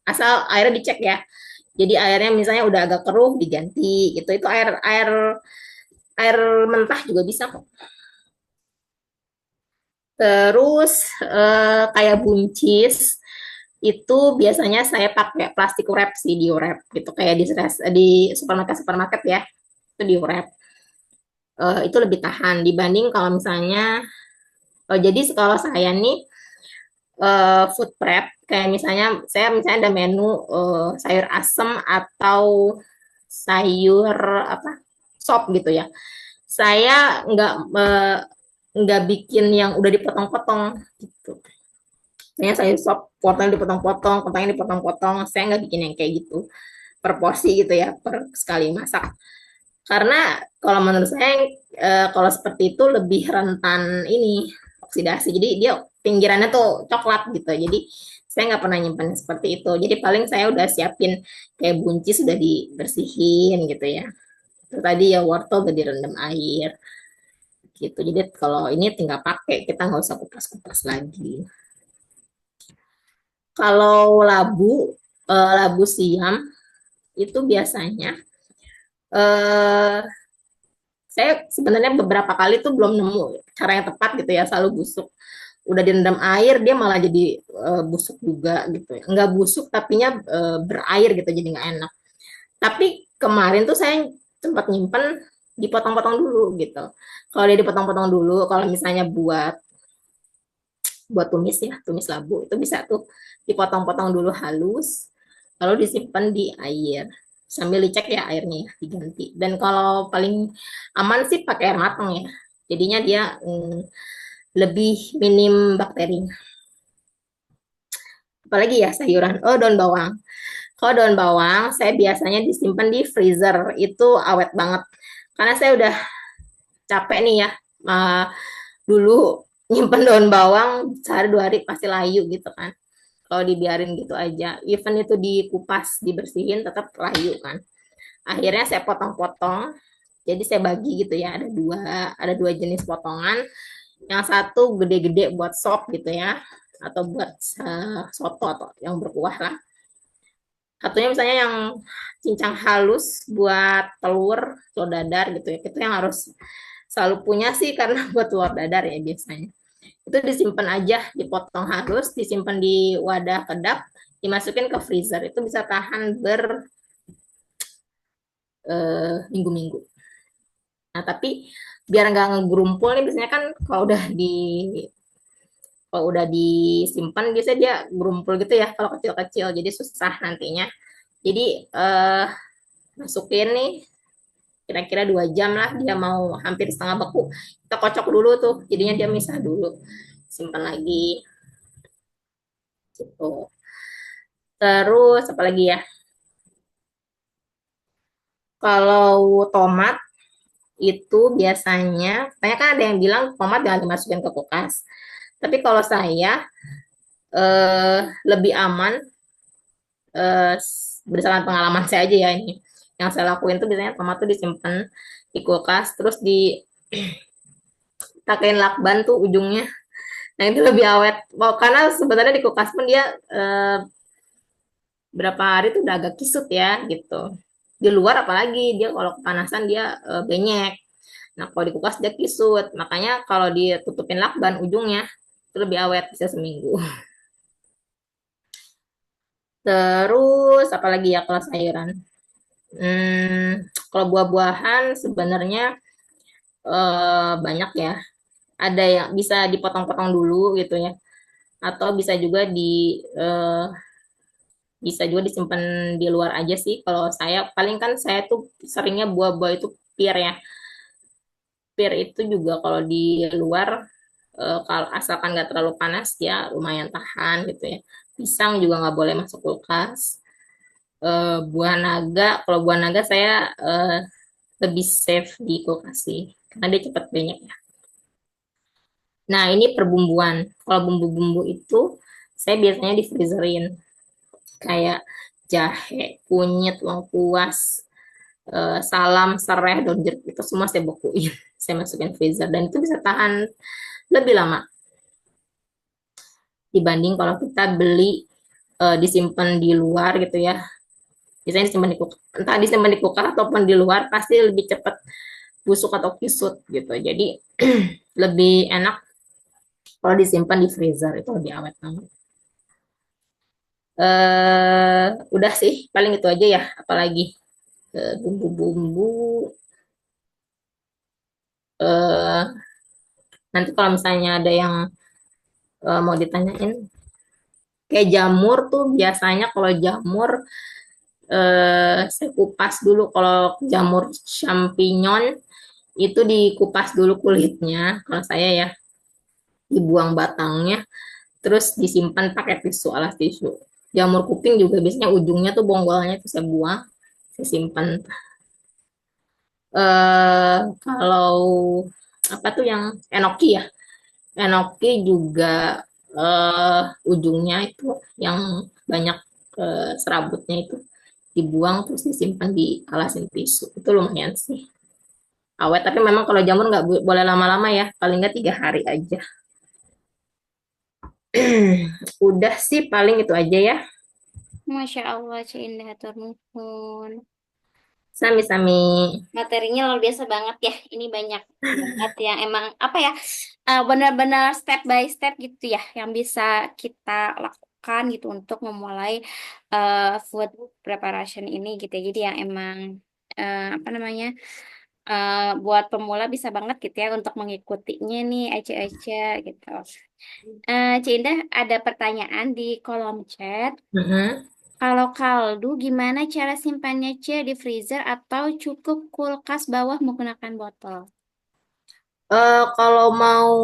Speaker 2: Asal airnya dicek ya. Jadi airnya misalnya udah agak keruh diganti gitu. Itu air air air mentah juga bisa kok. Terus kayak buncis itu biasanya saya pakai plastik wrap sih, di wrap gitu kayak di supermarket supermarket ya, itu di wrap. Itu lebih tahan dibanding kalau misalnya jadi kalau saya nih food prep kayak misalnya saya misalnya ada menu sayur asem atau sayur apa sop gitu ya, saya nggak bikin yang udah dipotong-potong gitu. Misalnya sayur sop wortelnya dipotong-potong, kentangnya dipotong-potong, saya nggak bikin yang kayak gitu per porsi gitu ya, per sekali masak. Karena kalau menurut saya kalau seperti itu lebih rentan ini oksidasi. Jadi dia pinggirannya tuh coklat gitu. Jadi saya nggak pernah nyimpan seperti itu. Jadi paling saya udah siapin kayak buncis sudah dibersihin gitu ya. Terus tadi ya wortel udah direndam air gitu. Jadi kalau ini tinggal pakai, kita nggak usah kupas-kupas lagi. Kalau labu siam itu biasanya eh saya sebenarnya beberapa kali tuh belum nemu cara yang tepat gitu ya, selalu busuk. Udah direndam air dia malah jadi busuk juga gitu ya. Nggak busuk tapinya berair gitu, jadi nggak enak. Tapi kemarin tuh saya sempat nyimpen dipotong-potong dulu gitu. Kalau dia dipotong-potong dulu, kalau misalnya buat buat tumis ya, tumis labu itu bisa tuh dipotong-potong dulu halus, lalu disimpan di air sambil dicek ya airnya ya, diganti. Dan kalau paling aman sih pakai air matang ya, jadinya dia lebih minim bakteri. Apalagi ya sayuran, oh daun bawang. Kalau daun bawang saya biasanya disimpan di freezer, itu awet banget karena saya udah capek nih ya, uh, dulu nyimpen daun bawang sehari 2 hari pasti layu gitu kan. Kalau dibiarin gitu aja, even itu dikupas dibersihin tetap layu kan. Akhirnya saya potong-potong, jadi saya bagi gitu ya, ada dua jenis potongan. Yang satu gede-gede buat sop gitu ya, atau buat soto atau yang berkuah lah. Satunya misalnya yang cincang halus buat telur dadar gitu ya, itu yang harus selalu punya sih karena buat telur dadar ya biasanya. Itu disimpan aja, dipotong halus, disimpan di wadah kedap, dimasukin ke freezer. Itu bisa tahan minggu-minggu. Nah, tapi biar nggak ngegerumpul nih, biasanya kan kalau udah disimpan biasanya dia gerumpul gitu ya kalau kecil-kecil, jadi susah nantinya. Jadi masukin nih kira-kira 2 jam lah, dia mau hampir setengah beku, kita kocok dulu tuh, jadinya dia misah dulu, simpan lagi gitu. Terus apa lagi ya, kalau tomat itu biasanya, katanya kan ada yang bilang tomat jangan dimasukin ke kulkas. Tapi kalau saya lebih aman eh, berdasarkan pengalaman saya aja ya ini. Yang saya lakuin tuh biasanya tomat tuh disimpan di kulkas, terus ditakein lakban tuh ujungnya. Nah itu lebih awet. Oh, karena sebenarnya di kulkas pun dia berapa hari tuh udah agak kisut ya gitu. Di luar apalagi dia kalau kepanasan dia benyek. Nah, kalau di kulkas dia kisut. Makanya kalau ditutupin lakban ujungnya itu lebih awet, bisa seminggu. Terus apalagi ya kalau sayuran? Kalau buah-buahan sebenarnya banyak ya. Ada yang bisa dipotong-potong dulu gitu ya. Atau bisa juga disimpan di luar aja sih. Kalau saya paling kan saya tuh seringnya buah-buah itu pir ya. Pir itu juga kalau di luar kalau asalkan nggak terlalu panas ya lumayan tahan gitu ya. Pisang juga nggak boleh masuk kulkas. Buah naga, kalau buah naga saya lebih safe di kulkas sih karena dia cepat banyak ya. Nah ini perbumbuan. Kalau bumbu-bumbu itu saya biasanya di freezerin kayak jahe, kunyit, lengkuas, salam, serai, daun jeruk itu semua saya bekuin. Saya masukin freezer dan itu bisa tahan lebih lama dibanding kalau kita beli disimpan di luar gitu ya. Biasanya disimpan di kulkas, entah disimpan di kulkas ataupun di luar pasti lebih cepat busuk atau kusut gitu. Jadi lebih enak kalau disimpan di freezer itu lebih awet banget. Udah sih, paling itu aja ya. Apalagi bumbu-bumbu. eh Nanti kalau misalnya ada yang mau ditanyain, kayak jamur tuh biasanya kalau jamur saya kupas dulu. Kalau jamur champignon itu dikupas dulu kulitnya. Kalau saya ya dibuang batangnya, terus disimpan pakai tisu alas tisu. Jamur kuping juga biasanya ujungnya tuh bonggolnya itu saya buang, saya simpan. Kalau apa tuh yang enoki ya, enoki juga ujungnya itu yang banyak serabutnya itu dibuang terus disimpan di alasin tisu itu lumayan sih awet tapi memang kalau jamur nggak boleh lama-lama ya paling nggak 3 hari aja. Udah sih paling itu aja ya.
Speaker 1: Masya Allah, Cik Indah, hatur nuhun.
Speaker 2: Sami-sami.
Speaker 1: Materinya luar biasa banget ya. Ini banyak banget yang emang apa ya, benar-benar step by step gitu ya, yang bisa kita lakukan gitu untuk memulai food preparation ini gitu ya. Jadi yang emang apa namanya, buat pemula bisa banget gitu ya untuk mengikutinya nih, Ece-Ece gitu. Cinda ada pertanyaan di kolom chat.
Speaker 2: Mm-mm.
Speaker 1: Kalau kaldu, gimana cara simpannya di freezer atau cukup kulkas bawah menggunakan botol?
Speaker 2: Kalau mau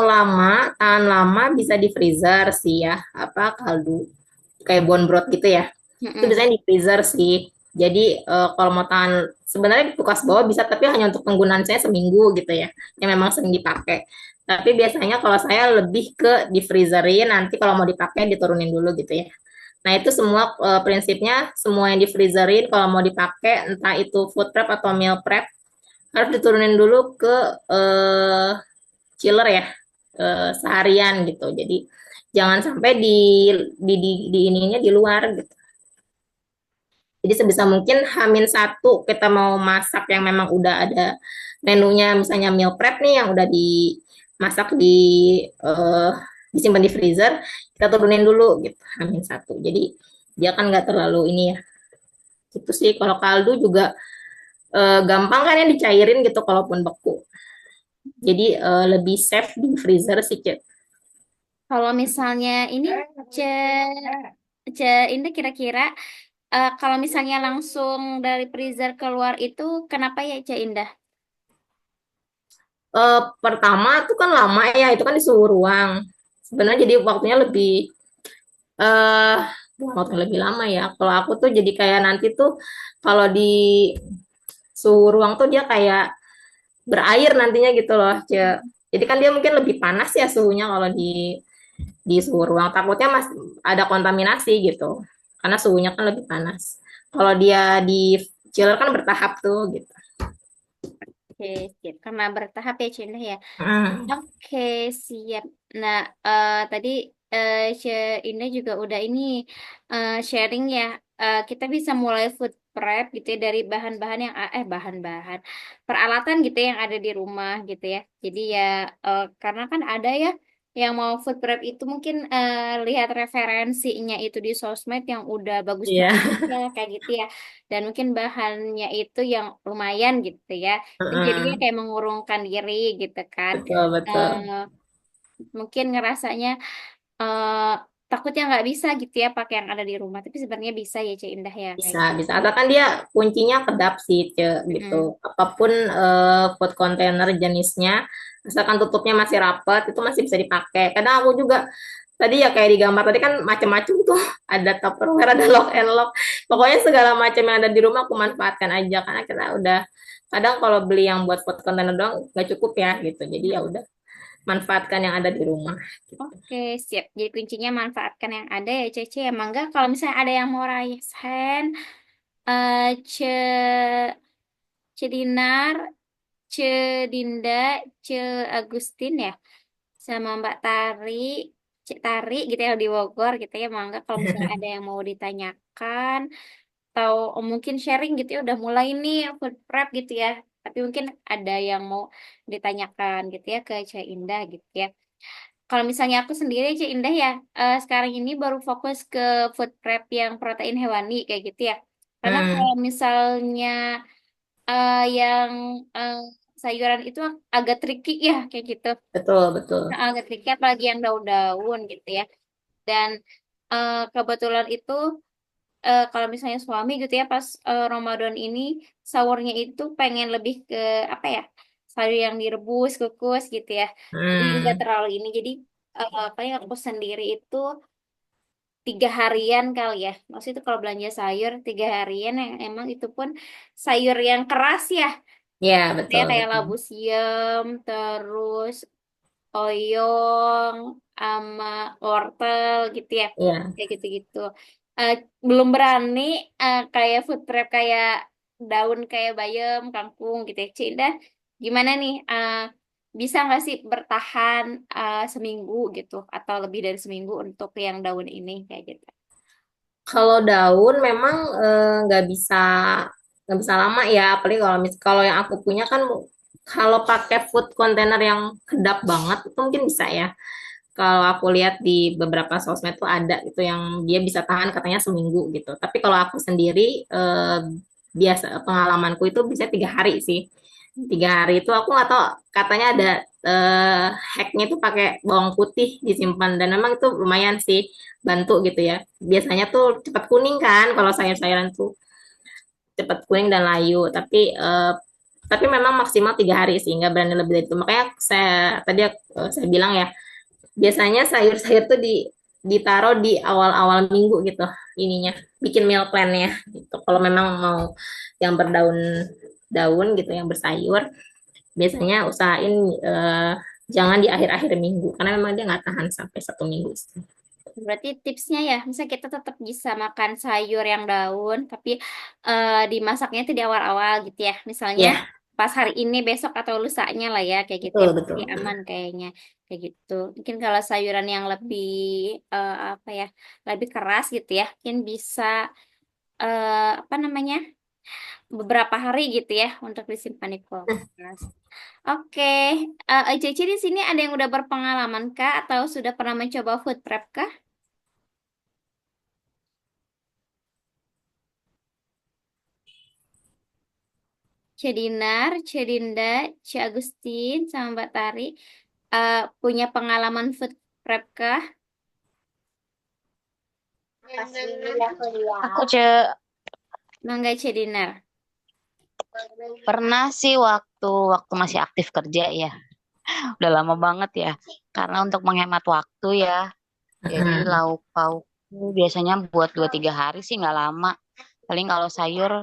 Speaker 2: lama, tahan lama bisa di freezer sih ya. Apa kaldu kayak bone broth gitu ya. Itu
Speaker 1: Mm-mm.
Speaker 2: biasanya di freezer sih. Jadi kalau mau tahan sebenarnya di kulkas bawah bisa tapi hanya untuk penggunaan saya seminggu gitu ya. Yang memang sering dipakai. Tapi biasanya kalau saya lebih ke di freezerin nanti kalau mau dipakai diturunin dulu gitu ya. Nah, itu semua prinsipnya semua yang di freezerin kalau mau dipakai entah itu food prep atau meal prep harus diturunin dulu ke eh, chiller ya seharian gitu. Jadi jangan sampai di ininya di luar gitu. Jadi sebisa mungkin H-1 kita mau masak yang memang udah ada menunya misalnya meal prep nih yang udah dimasak eh, disimpan di freezer, kita turunin dulu gitu H-1. Jadi dia kan nggak terlalu ini ya. Itu sih kalau kaldu juga gampang kan ya dicairin gitu kalaupun beku. Jadi lebih safe di freezer sih, Cek.
Speaker 1: Kalau misalnya ini ce ce ini kira-kira kalau misalnya langsung dari freezer keluar itu kenapa ya Ce Indah?
Speaker 2: Pertama tuh kan lama ya, itu kan di suhu ruang. Sebenarnya jadi waktunya eh waktunya lebih lama ya. Kalau aku tuh jadi kayak nanti tuh kalau di suhu ruang tuh dia kayak berair nantinya gitu loh, Cek. Jadi kan dia mungkin lebih panas ya suhunya kalau di suhu ruang. Takutnya masih ada kontaminasi gitu. Karena suhunya kan lebih panas. Kalau dia di chiller kan bertahap tuh gitu.
Speaker 1: Oke, siap. Karena bertahap ya Ce Indah ya.
Speaker 2: Hmm.
Speaker 1: Oke, siap. Nah, tadi Ce Indah juga udah ini sharing ya. Kita bisa mulai food prep gitu ya dari bahan-bahan yang bahan-bahan peralatan gitu ya yang ada di rumah gitu ya. Jadi ya karena kan ada ya yang mau food prep itu mungkin lihat referensinya itu di sosmed yang udah bagus
Speaker 2: Iya.
Speaker 1: banget ya kayak gitu ya. Dan mungkin bahannya itu yang lumayan gitu ya. Dan jadinya
Speaker 2: Heeh.
Speaker 1: kayak mengurungkan diri gitu kan.
Speaker 2: Betul, betul.
Speaker 1: Eh, Mungkin ngerasanya eh takutnya nggak bisa gitu ya pakai yang ada di rumah. Tapi sebenarnya bisa ya Cik Indah ya kayak
Speaker 2: Bisa,
Speaker 1: gitu.
Speaker 2: bisa. Asalkan dia kuncinya kedap sih, Ce, gitu.
Speaker 1: Mm-mm.
Speaker 2: Apapun food container jenisnya, asalkan tutupnya masih rapat, itu masih bisa dipakai. Kadang aku juga tadi ya kayak di gambar tadi kan macam-macam tuh, ada Tupperware, ada lock and lock. Pokoknya segala macam yang ada di rumah aku manfaatkan aja karena kita udah kadang kalau beli yang buat food container doang nggak cukup ya gitu. Jadi ya udah manfaatkan yang ada di rumah. Gitu.
Speaker 1: Oke, siap. Jadi kuncinya manfaatkan yang ada ya, Cece. Ya, Mangga. Kalau misalnya ada yang mau raise hand, eh Ce, Dinar, Ce Dinda, Ce Agustin ya, sama Mbak Tari, Cek Tari gitu ya di Bogor gitu ya, Mangga. Kalau misalnya ada yang mau ditanyakan, atau mungkin sharing gitu ya, udah mulai nih food prep gitu ya. Tapi mungkin ada yang mau ditanyakan gitu ya ke Cek Indah gitu ya. Kalau misalnya aku sendiri aja Indah ya, sekarang ini baru fokus ke food prep yang protein hewani kayak gitu ya. Karena kalau
Speaker 2: Hmm,
Speaker 1: misalnya yang eh, sayuran itu agak tricky ya kayak gitu.
Speaker 2: betul, betul.
Speaker 1: Nah, agak tricky apalagi yang daun-daun gitu ya. Dan kebetulan itu kalau misalnya suami gitu ya pas Ramadan ini sahurnya itu pengen lebih ke apa ya? Sayur yang direbus, kukus gitu ya. Jadi enggak
Speaker 2: Hmm,
Speaker 1: terlalu ini. Jadi paling aku sendiri itu 3 harian kali ya. Maksudnya itu kalau belanja sayur 3 harian yang emang itu pun sayur yang keras ya.
Speaker 2: ya
Speaker 1: Saya
Speaker 2: betul,
Speaker 1: kayak
Speaker 2: betul.
Speaker 1: labu siam, terus oyong, sama wortel gitu ya.
Speaker 2: Ya.
Speaker 1: Kayak gitu-gitu. Eh, Belum berani kayak food prep kayak daun kayak bayam, kangkung gitu ya. Cik Indah, gimana nih? Bisa nggak sih bertahan seminggu gitu atau lebih dari seminggu untuk yang daun ini kayak gitu?
Speaker 2: Kalau daun memang nggak bisa lama ya, apalagi kalau yang aku punya kan kalau pakai food container yang kedap banget itu mungkin bisa ya. Kalau aku lihat di beberapa sosmed tuh ada itu yang dia bisa tahan katanya seminggu gitu. Tapi kalau aku sendiri biasa pengalamanku itu bisa 3 hari sih. 3 hari itu aku nggak tahu katanya ada eh, hacknya itu pakai bawang putih disimpan dan memang itu lumayan sih bantu gitu ya. Biasanya tuh cepat kuning kan kalau sayur-sayuran tuh cepat kuning dan layu. Tapi memang maksimal 3 hari sih nggak berani lebih dari itu. Makanya saya bilang ya biasanya sayur-sayur tuh ditaruh di awal-awal minggu gitu ininya bikin meal plan-nya gitu. Kalau memang mau yang berdaun-daun gitu yang bersayur biasanya usahain eh, jangan di akhir-akhir minggu karena memang dia nggak tahan sampai 1 minggu sih.
Speaker 1: Berarti tipsnya ya, misalnya kita tetap bisa makan sayur yang daun, tapi dimasaknya itu di awal-awal gitu ya. Misalnya
Speaker 2: Ya,
Speaker 1: pas hari ini, besok atau lusanya lah ya, kayak gitu ya.
Speaker 2: betul
Speaker 1: Pasti
Speaker 2: betul.
Speaker 1: aman kayaknya, kayak gitu. Mungkin kalau sayuran yang lebih apa ya, lebih keras gitu ya, mungkin bisa apa namanya, beberapa hari gitu ya untuk disimpan di kulkas. Oke, Ceci di sini ada yang udah berpengalaman kah atau sudah pernah mencoba food prep kah? Cedinar, Cedinda, C. Agustin, sama Mbak Tari punya pengalaman food prep kah?
Speaker 3: Aku
Speaker 1: Mangga Cedinar.
Speaker 3: pernah sih waktu masih aktif kerja ya. Udah lama banget ya. Karena untuk menghemat waktu ya. Jadi
Speaker 2: Mm-mm.
Speaker 3: lauk paukku biasanya buat 2-3 hari sih nggak lama. Paling kalau sayur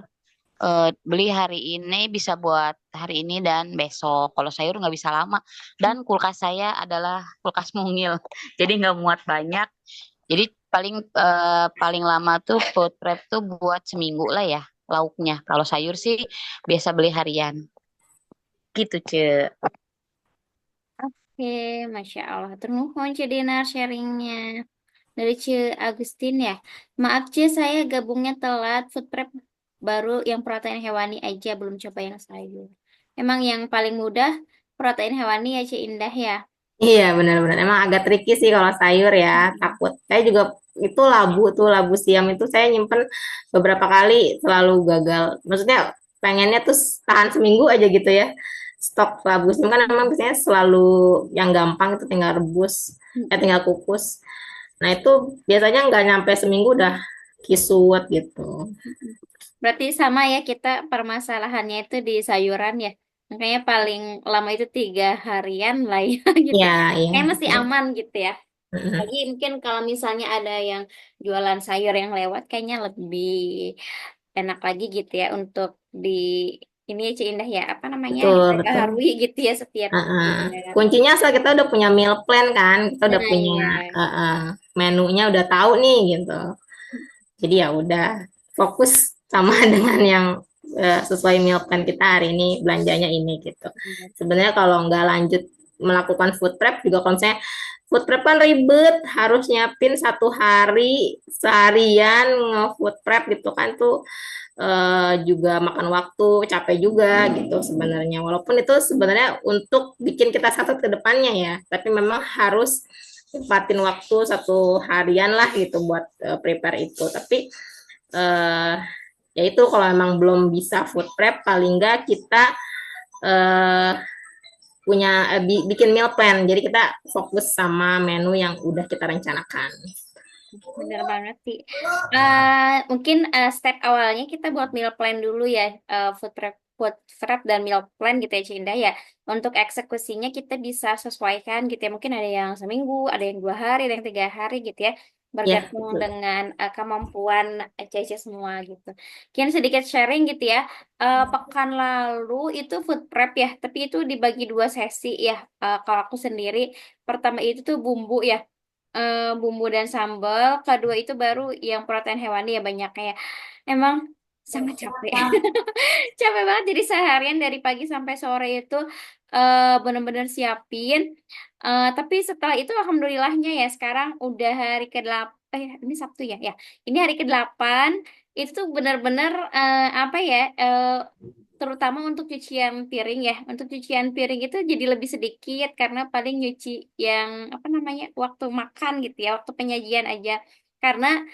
Speaker 3: beli hari ini bisa buat hari ini dan besok. Kalau sayur nggak bisa lama. Dan kulkas saya adalah kulkas mungil. Jadi nggak muat banyak. Jadi paling lama tuh food prep tuh buat seminggu lah ya lauknya. Kalau sayur sih biasa beli harian. Gitu, Ce.
Speaker 1: Oke, Masya Allah. Terima kasih Cedinar sharingnya. Dari C. Agustin ya. Maaf C, saya gabungnya telat. Food prep baru yang protein hewani aja, belum coba yang sayur. Emang yang paling mudah protein hewani ya C Indah ya.
Speaker 2: Iya, benar-benar. Emang agak tricky sih kalau sayur ya. Takut. Saya juga itu labu siam itu saya nyimpen beberapa kali selalu gagal. Maksudnya pengennya tuh tahan seminggu aja gitu ya. Stok labu siam kan emang biasanya selalu yang gampang itu tinggal rebus, tinggal kukus. Nah itu biasanya nggak nyampe seminggu udah kisut gitu.
Speaker 1: Berarti sama ya kita permasalahannya itu di sayuran ya. Makanya paling lama itu 3 harian lah ya gitu.
Speaker 2: Iya, iya,
Speaker 1: Kayak masih
Speaker 2: betul.
Speaker 1: aman gitu ya.
Speaker 2: Mm-mm.
Speaker 1: Lagi mungkin kalau misalnya ada yang jualan sayur yang lewat kayaknya lebih enak lagi gitu ya untuk di ini ya Ci Indah ya apa namanya
Speaker 2: Betul, betul.
Speaker 1: diperbaharui gitu ya setiap
Speaker 2: Heeh.
Speaker 1: bulan.
Speaker 2: Kuncinya asal kita udah punya meal plan kan, kita udah
Speaker 1: Nah
Speaker 2: punya
Speaker 1: iya.
Speaker 2: heeh, menunya udah tahu nih gitu. Jadi ya udah fokus sama dengan yang sesuai meal plan kita hari ini belanjanya ini gitu. Sebenarnya kalau nggak lanjut melakukan food prep juga kalau misalnya food prep kan ribet, harus nyiapin 1 hari seharian nge-food prep gitu kan tuh juga makan waktu, capek juga gitu sebenarnya. Walaupun itu sebenarnya untuk bikin kita sehat ke depannya ya, tapi memang harus tempatin waktu 1 harian lah gitu buat prepare itu. Tapi eh, ya itu kalau memang belum bisa food prep, paling nggak kita eh, punya bikin meal plan. Jadi kita fokus sama menu yang udah kita rencanakan.
Speaker 1: Bener banget sih. Mungkin step awalnya kita buat meal plan dulu ya, food prep dan meal plan gitu ya Cinda ya. Untuk eksekusinya kita bisa sesuaikan gitu ya. Mungkin ada yang seminggu, ada yang 2 hari, ada yang 3 hari gitu ya.
Speaker 2: Ya,
Speaker 1: Bergantung
Speaker 2: betul.
Speaker 1: dengan kemampuan Cece semua gitu. Mungkin sedikit sharing gitu ya. Pekan lalu itu food prep ya, tapi itu dibagi 2 sesi ya. Kalau aku sendiri, pertama itu tuh bumbu ya, bumbu dan sambal. Kedua itu baru yang protein hewani ya banyak kayak. Emang sangat capek. Capek banget jadi seharian dari pagi sampai sore itu bener-bener siapin. Tapi setelah itu alhamdulillahnya ya sekarang udah hari ke-8. Ini Sabtu ya. Ya, ini hari ke-8. Itu tuh bener-bener apa ya? Terutama untuk cucian piring ya. Untuk cucian piring itu jadi lebih sedikit karena paling nyuci yang apa namanya waktu makan gitu ya, waktu penyajian aja. Karena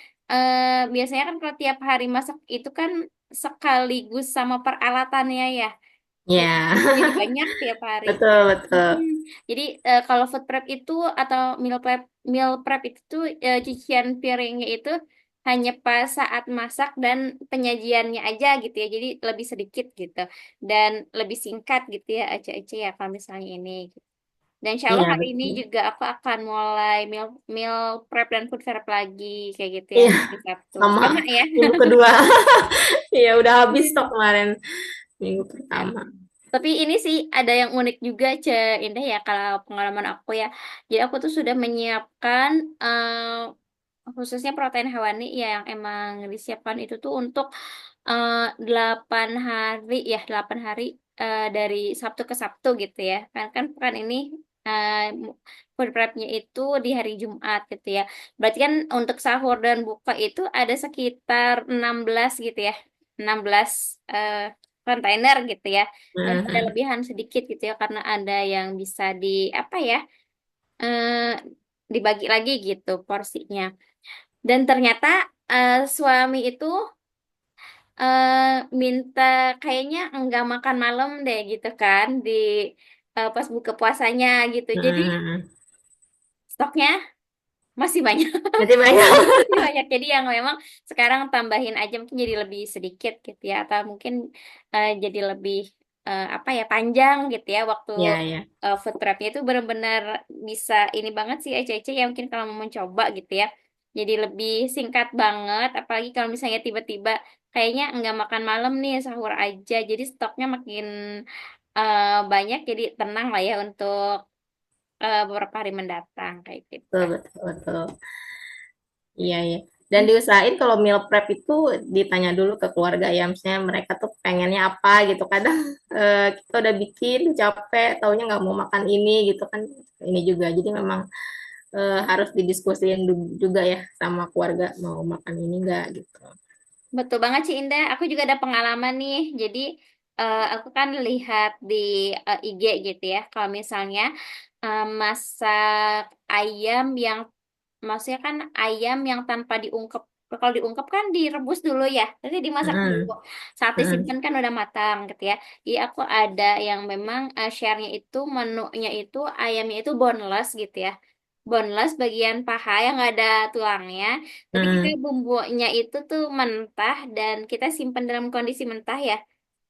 Speaker 1: biasanya kan kalau tiap hari masak itu kan sekaligus sama peralatannya ya. Jadi
Speaker 2: Ya,
Speaker 1: jadi banyak tiap hari.
Speaker 2: betul, betul.
Speaker 1: Mm-mm. Jadi kalau food prep itu atau meal prep itu tuh cucian piringnya itu hanya pas saat masak dan penyajiannya aja gitu ya. Jadi lebih sedikit gitu dan lebih singkat gitu ya aja ya kalau misalnya ini. Dan insya Allah
Speaker 2: Iya,
Speaker 1: hari ini
Speaker 2: betul.
Speaker 1: juga aku akan mulai meal meal prep dan food prep lagi kayak gitu ya
Speaker 2: Iya,
Speaker 1: di Sabtu.
Speaker 2: sama
Speaker 1: Sama ya.
Speaker 2: minggu kedua. Iya, udah habis stok kemarin minggu pertama.
Speaker 1: Tapi ini sih ada yang unik juga, Indah ya, kalau pengalaman aku ya. Jadi aku tuh sudah menyiapkan khususnya protein hewani ya yang emang disiapkan itu tuh untuk 8 hari ya, 8 hari dari Sabtu ke Sabtu gitu ya. Kan pekan ini uh, food prepnya itu di hari Jumat gitu ya. Berarti kan untuk sahur dan buka itu ada sekitar 16 gitu ya. 16 uh, kontainer gitu ya. Dan ada
Speaker 2: Mhm.
Speaker 1: lebihan sedikit gitu ya karena ada yang bisa di apa ya? eh, dibagi lagi gitu porsinya. Dan ternyata suami itu minta kayaknya enggak makan malam deh gitu kan di pas buka puasanya gitu. Jadi
Speaker 2: Mhm.
Speaker 1: stoknya masih banyak.
Speaker 2: Berarti banyak.
Speaker 1: Masih banyak. Jadi yang memang sekarang tambahin aja mungkin jadi lebih sedikit gitu ya atau mungkin jadi lebih apa ya panjang gitu ya waktu
Speaker 2: Ya, ya.
Speaker 1: food prepnya itu benar-benar bisa ini banget sih Ece ya mungkin kalau mau mencoba gitu ya. Jadi lebih singkat banget apalagi kalau misalnya tiba-tiba kayaknya nggak makan malam nih sahur aja. Jadi stoknya makin banyak jadi tenang lah ya untuk beberapa hari mendatang kayak gitu.
Speaker 2: Betul, betul, betul. Iya, iya. Dan diusahain kalau meal prep itu ditanya dulu ke keluarga ya, misalnya mereka tuh pengennya apa gitu. Kadang kita udah bikin capek, taunya nggak mau makan ini gitu kan. Ini juga. Jadi memang harus didiskusiin juga ya sama keluarga mau makan ini nggak gitu.
Speaker 1: Betul banget sih Indah. Aku juga ada pengalaman nih. Jadi aku kan lihat di IG gitu ya, kalau misalnya masak ayam yang, maksudnya kan ayam yang tanpa diungkep. Kalau diungkep kan direbus dulu ya, nanti dimasak dulu.
Speaker 2: Mm-mm.
Speaker 1: Saat
Speaker 2: Mm-mm.
Speaker 1: disimpan kan udah matang gitu ya. Jadi aku ada yang memang share-nya itu menunya itu ayamnya itu boneless gitu ya. Boneless bagian paha yang nggak ada tulangnya. Tapi kita
Speaker 2: Mm.
Speaker 1: bumbunya itu tuh mentah dan kita simpan dalam kondisi mentah ya.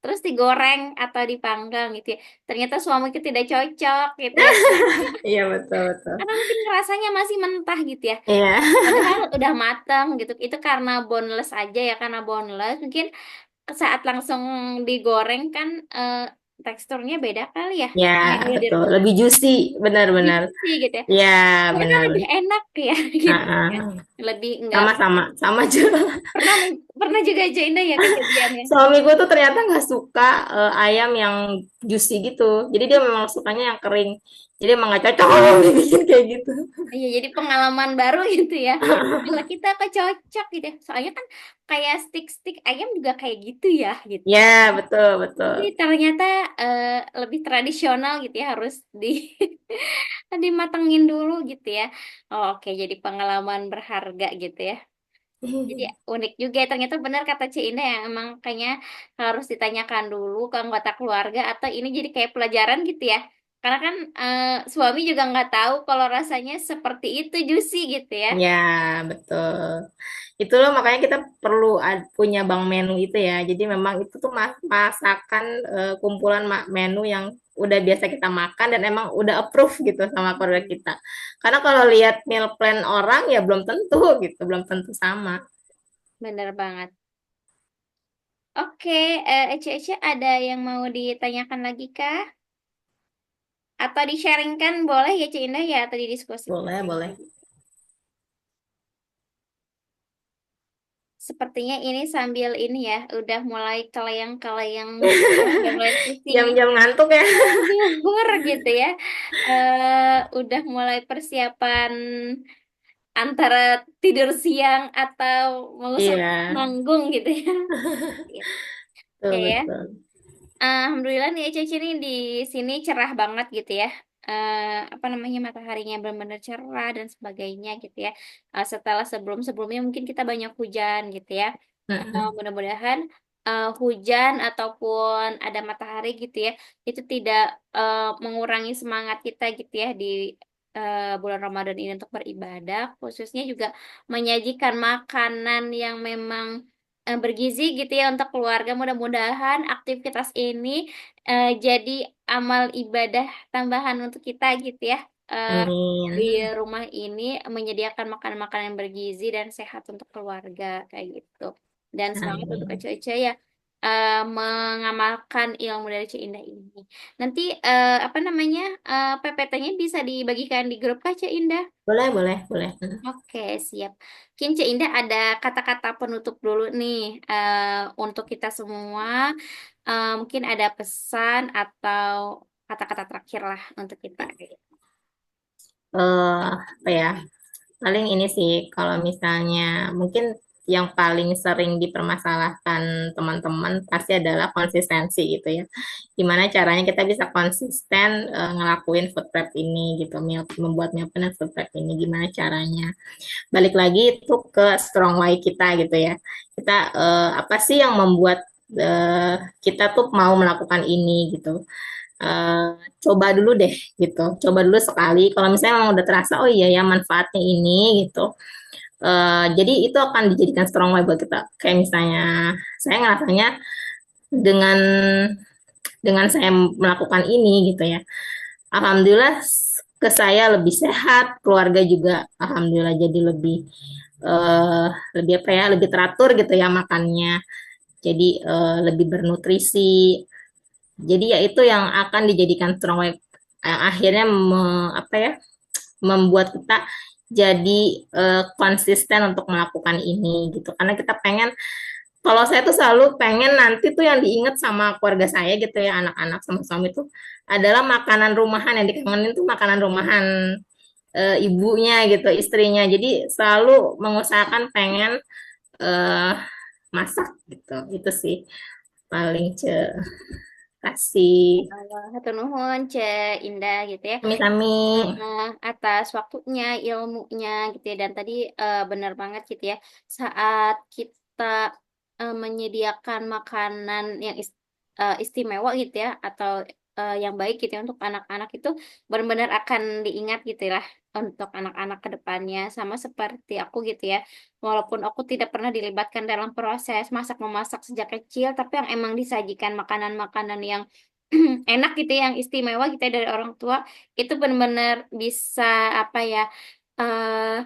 Speaker 1: Terus digoreng atau dipanggang gitu ya. Ternyata suamiku tidak cocok gitu ya.
Speaker 2: Iya betul betul.
Speaker 1: Karena mungkin rasanya masih mentah gitu ya.
Speaker 2: Iya.
Speaker 1: Padahal udah matang gitu. Itu karena boneless aja ya, karena boneless. Mungkin saat langsung digoreng kan teksturnya beda kali ya.
Speaker 2: Ya
Speaker 1: Kayak udah
Speaker 2: betul.
Speaker 1: direbus
Speaker 2: Lebih juicy, benar-benar.
Speaker 1: gitu sih gitu ya.
Speaker 2: Ya
Speaker 1: Ternyata
Speaker 2: benar.
Speaker 1: lebih enak ya gitu ya.
Speaker 2: Ah, ah.
Speaker 1: Lebih enggak
Speaker 2: Sama-sama, sama juga.
Speaker 1: pernah pernah juga aja Indah ya kejadiannya.
Speaker 2: Suamiku tuh ternyata nggak suka ayam yang juicy gitu. Jadi dia memang sukanya yang kering. Jadi emang nggak cocok dibikin kayak gitu.
Speaker 1: Iya, jadi pengalaman baru gitu ya. Kalau kita kecocok gitu ya. Soalnya kan kayak stick-stick ayam juga kayak gitu ya gitu.
Speaker 2: Ya betul betul.
Speaker 1: Jadi ternyata eh, lebih tradisional gitu ya, harus di dimatengin dulu gitu ya. Oh, oke, jadi pengalaman berharga gitu ya. Jadi unik juga ya. Ternyata benar kata Ci Indah yang emang kayaknya harus ditanyakan dulu ke anggota keluarga, atau ini jadi kayak pelajaran gitu ya. Karena kan suami juga nggak tahu kalau rasanya seperti itu, juicy gitu ya.
Speaker 2: Ya betul. Itu loh makanya kita perlu punya bank menu itu ya. Jadi memang itu tuh masakan kumpulan menu yang udah biasa kita makan dan emang udah approve gitu sama keluarga kita. Karena kalau lihat meal plan orang ya belum tentu gitu, belum tentu sama.
Speaker 1: Bener banget. Oke, Ece ada yang mau ditanyakan lagi kah? Atau di-sharingkan boleh ya Ci Indah ya, atau didiskusikan.
Speaker 2: Boleh, boleh.
Speaker 1: Sepertinya ini sambil ini ya, udah mulai kelayang-kelayang ya, udah mulai pusing
Speaker 2: Jam-jam ngantuk ya.
Speaker 1: tidur gitu ya. Udah mulai persiapan antara tidur siang atau mau
Speaker 2: Iya,
Speaker 1: manggung gitu ya. Gitu. Oke
Speaker 2: betul
Speaker 1: ya.
Speaker 2: betul.
Speaker 1: Alhamdulillah nih Ceci nih di sini cerah banget gitu ya. Apa namanya, mataharinya benar-benar cerah dan sebagainya gitu ya. Setelah sebelum-sebelumnya mungkin kita banyak hujan gitu ya.
Speaker 2: Mm-mm.
Speaker 1: Mudah-mudahan hujan ataupun ada matahari gitu ya, itu tidak mengurangi semangat kita gitu ya di bulan Ramadan ini untuk beribadah, khususnya juga menyajikan makanan yang memang bergizi gitu ya untuk keluarga. Mudah-mudahan aktivitas ini jadi amal ibadah tambahan untuk kita gitu ya. Eh, di
Speaker 2: Amin.
Speaker 1: rumah ini menyediakan makanan-makanan yang bergizi dan sehat untuk keluarga kayak gitu. Dan semangat untuk
Speaker 2: Amin.
Speaker 1: Ece ya mengamalkan ilmu dari Cik Indah ini. Nanti apa namanya, PPT-nya bisa dibagikan di grup Kak Cik Indah.
Speaker 2: Boleh, boleh, boleh.
Speaker 1: Oke, siap. Mungkin Cik Indah ada kata-kata penutup dulu nih untuk kita semua. Mungkin ada pesan atau kata-kata terakhir lah untuk kita.
Speaker 2: Apa ya? Paling ini sih, kalau misalnya mungkin yang paling sering dipermasalahkan teman-teman pasti adalah konsistensi gitu ya. Gimana caranya kita bisa konsisten ngelakuin food prep ini gitu, membuat meal plan dan food prep ini gimana caranya. Balik lagi itu ke strong why kita gitu ya. Kita apa sih yang membuat kita tuh mau melakukan ini gitu. Eh, Coba dulu deh gitu, coba dulu sekali kalau misalnya memang udah terasa oh iya ya manfaatnya ini gitu. Jadi itu akan dijadikan strong way buat kita, kayak misalnya saya ngerasanya dengan saya melakukan ini gitu ya, alhamdulillah ke saya lebih sehat, keluarga juga alhamdulillah jadi lebih eh, lebih apa ya, lebih teratur gitu ya makannya, jadi lebih bernutrisi. Jadi ya itu yang akan dijadikan strong way yang akhirnya apa ya, membuat kita jadi konsisten untuk melakukan ini gitu. Karena kita pengen, kalau saya tuh selalu pengen nanti tuh yang diingat sama keluarga saya gitu ya, anak-anak sama suami tuh adalah makanan rumahan yang dikangenin tuh makanan rumahan ibunya gitu, istrinya. Jadi selalu mengusahakan pengen eh, masak gitu. Itu sih. paling kasih.
Speaker 1: Allah, hatur nuhun, Cek Indah gitu ya.
Speaker 2: Sami-sami.
Speaker 1: Atas waktunya, ilmunya gitu ya. Dan tadi benar banget gitu ya. Saat kita menyediakan makanan yang istimewa gitu ya, atau yang baik gitu ya untuk anak-anak itu benar-benar akan diingat gitu lah untuk anak-anak ke depannya. Sama seperti aku gitu ya. Walaupun aku tidak pernah dilibatkan dalam proses masak-memasak sejak kecil, tapi yang emang disajikan makanan-makanan yang enak gitu ya, yang istimewa gitu ya dari orang tua itu benar-benar bisa apa ya eh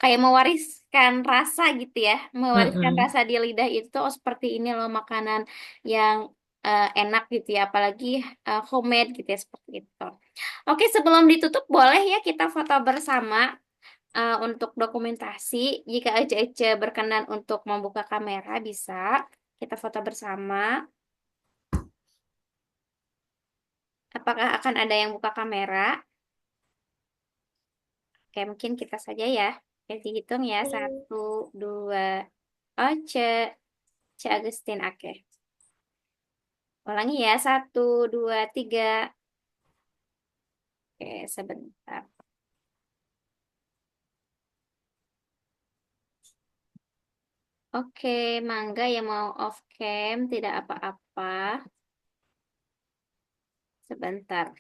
Speaker 1: kayak mewariskan rasa gitu ya, mewariskan
Speaker 2: Mm-mm.
Speaker 1: rasa di lidah itu oh seperti ini loh makanan yang enak gitu ya, apalagi homemade gitu ya seperti itu. Oke, sebelum ditutup boleh ya kita foto bersama untuk dokumentasi. Jika Ece berkenan untuk membuka kamera bisa kita foto bersama. Apakah akan ada yang buka kamera? Oke, mungkin kita saja ya. Oke, dihitung ya. Satu, dua. Oh, Ce Agustin. Oke. Ulangi ya. Satu, dua, tiga. Oke, sebentar. Oke, Mangga yang mau off cam. Tidak apa-apa. Sebentar.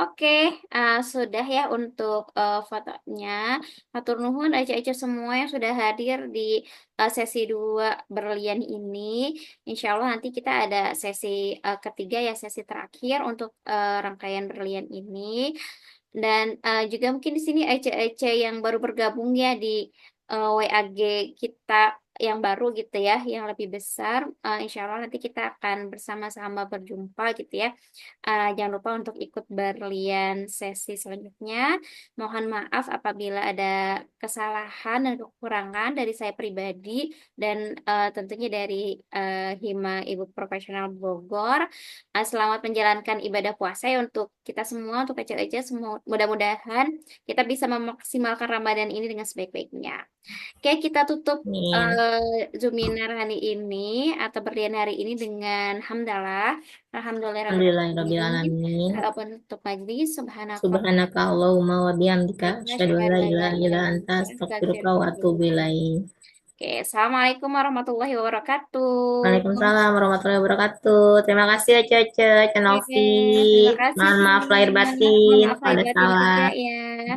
Speaker 1: Oke, sudah ya untuk fotonya. Matur nuhun aja semua yang sudah hadir di sesi 2 berlian ini. Insya Allah nanti kita ada sesi ketiga ya, sesi terakhir untuk rangkaian berlian ini. Dan juga mungkin di sini Ece yang baru bergabung ya di WAG kita yang baru gitu ya, yang lebih besar. Insya Allah nanti kita akan bersama-sama berjumpa gitu ya. Jangan lupa untuk ikut berlian sesi selanjutnya. Mohon maaf apabila ada kesalahan dan kekurangan dari saya pribadi dan tentunya dari Hima Ibu Profesional Bogor. Selamat menjalankan ibadah puasa ya untuk kita semua, untuk kecil-kecil semua. Mudah-mudahan kita bisa memaksimalkan Ramadan ini dengan sebaik-baiknya. Oke, kita tutup
Speaker 2: Amin.
Speaker 1: Zuminar hari ini atau berlian hari ini dengan hamdalah. Alhamdulillahirrahmanirrahim.
Speaker 2: Alhamdulillahirrahmanirrahim.
Speaker 1: Penutup majlis. Subhanallah.
Speaker 2: Subhanaka Allahumma wa bihamdika asyhadu an
Speaker 1: Asyhadu
Speaker 2: la
Speaker 1: an la
Speaker 2: ilaha illa
Speaker 1: ilaha
Speaker 2: anta
Speaker 1: illa anta
Speaker 2: astaghfiruka wa atubu
Speaker 1: astaghfiruka.
Speaker 2: ilaik.
Speaker 1: Oke, assalamualaikum warahmatullahi wabarakatuh.
Speaker 2: Waalaikumsalam warahmatullahi wabarakatuh. Terima kasih ya Cece,
Speaker 1: Oke,
Speaker 2: Cenovi.
Speaker 1: terima kasih
Speaker 2: Mohon maaf lahir
Speaker 1: semuanya. Mohon
Speaker 2: batin
Speaker 1: maaf lahir
Speaker 2: pada
Speaker 1: batin juga
Speaker 2: salah.
Speaker 1: ya.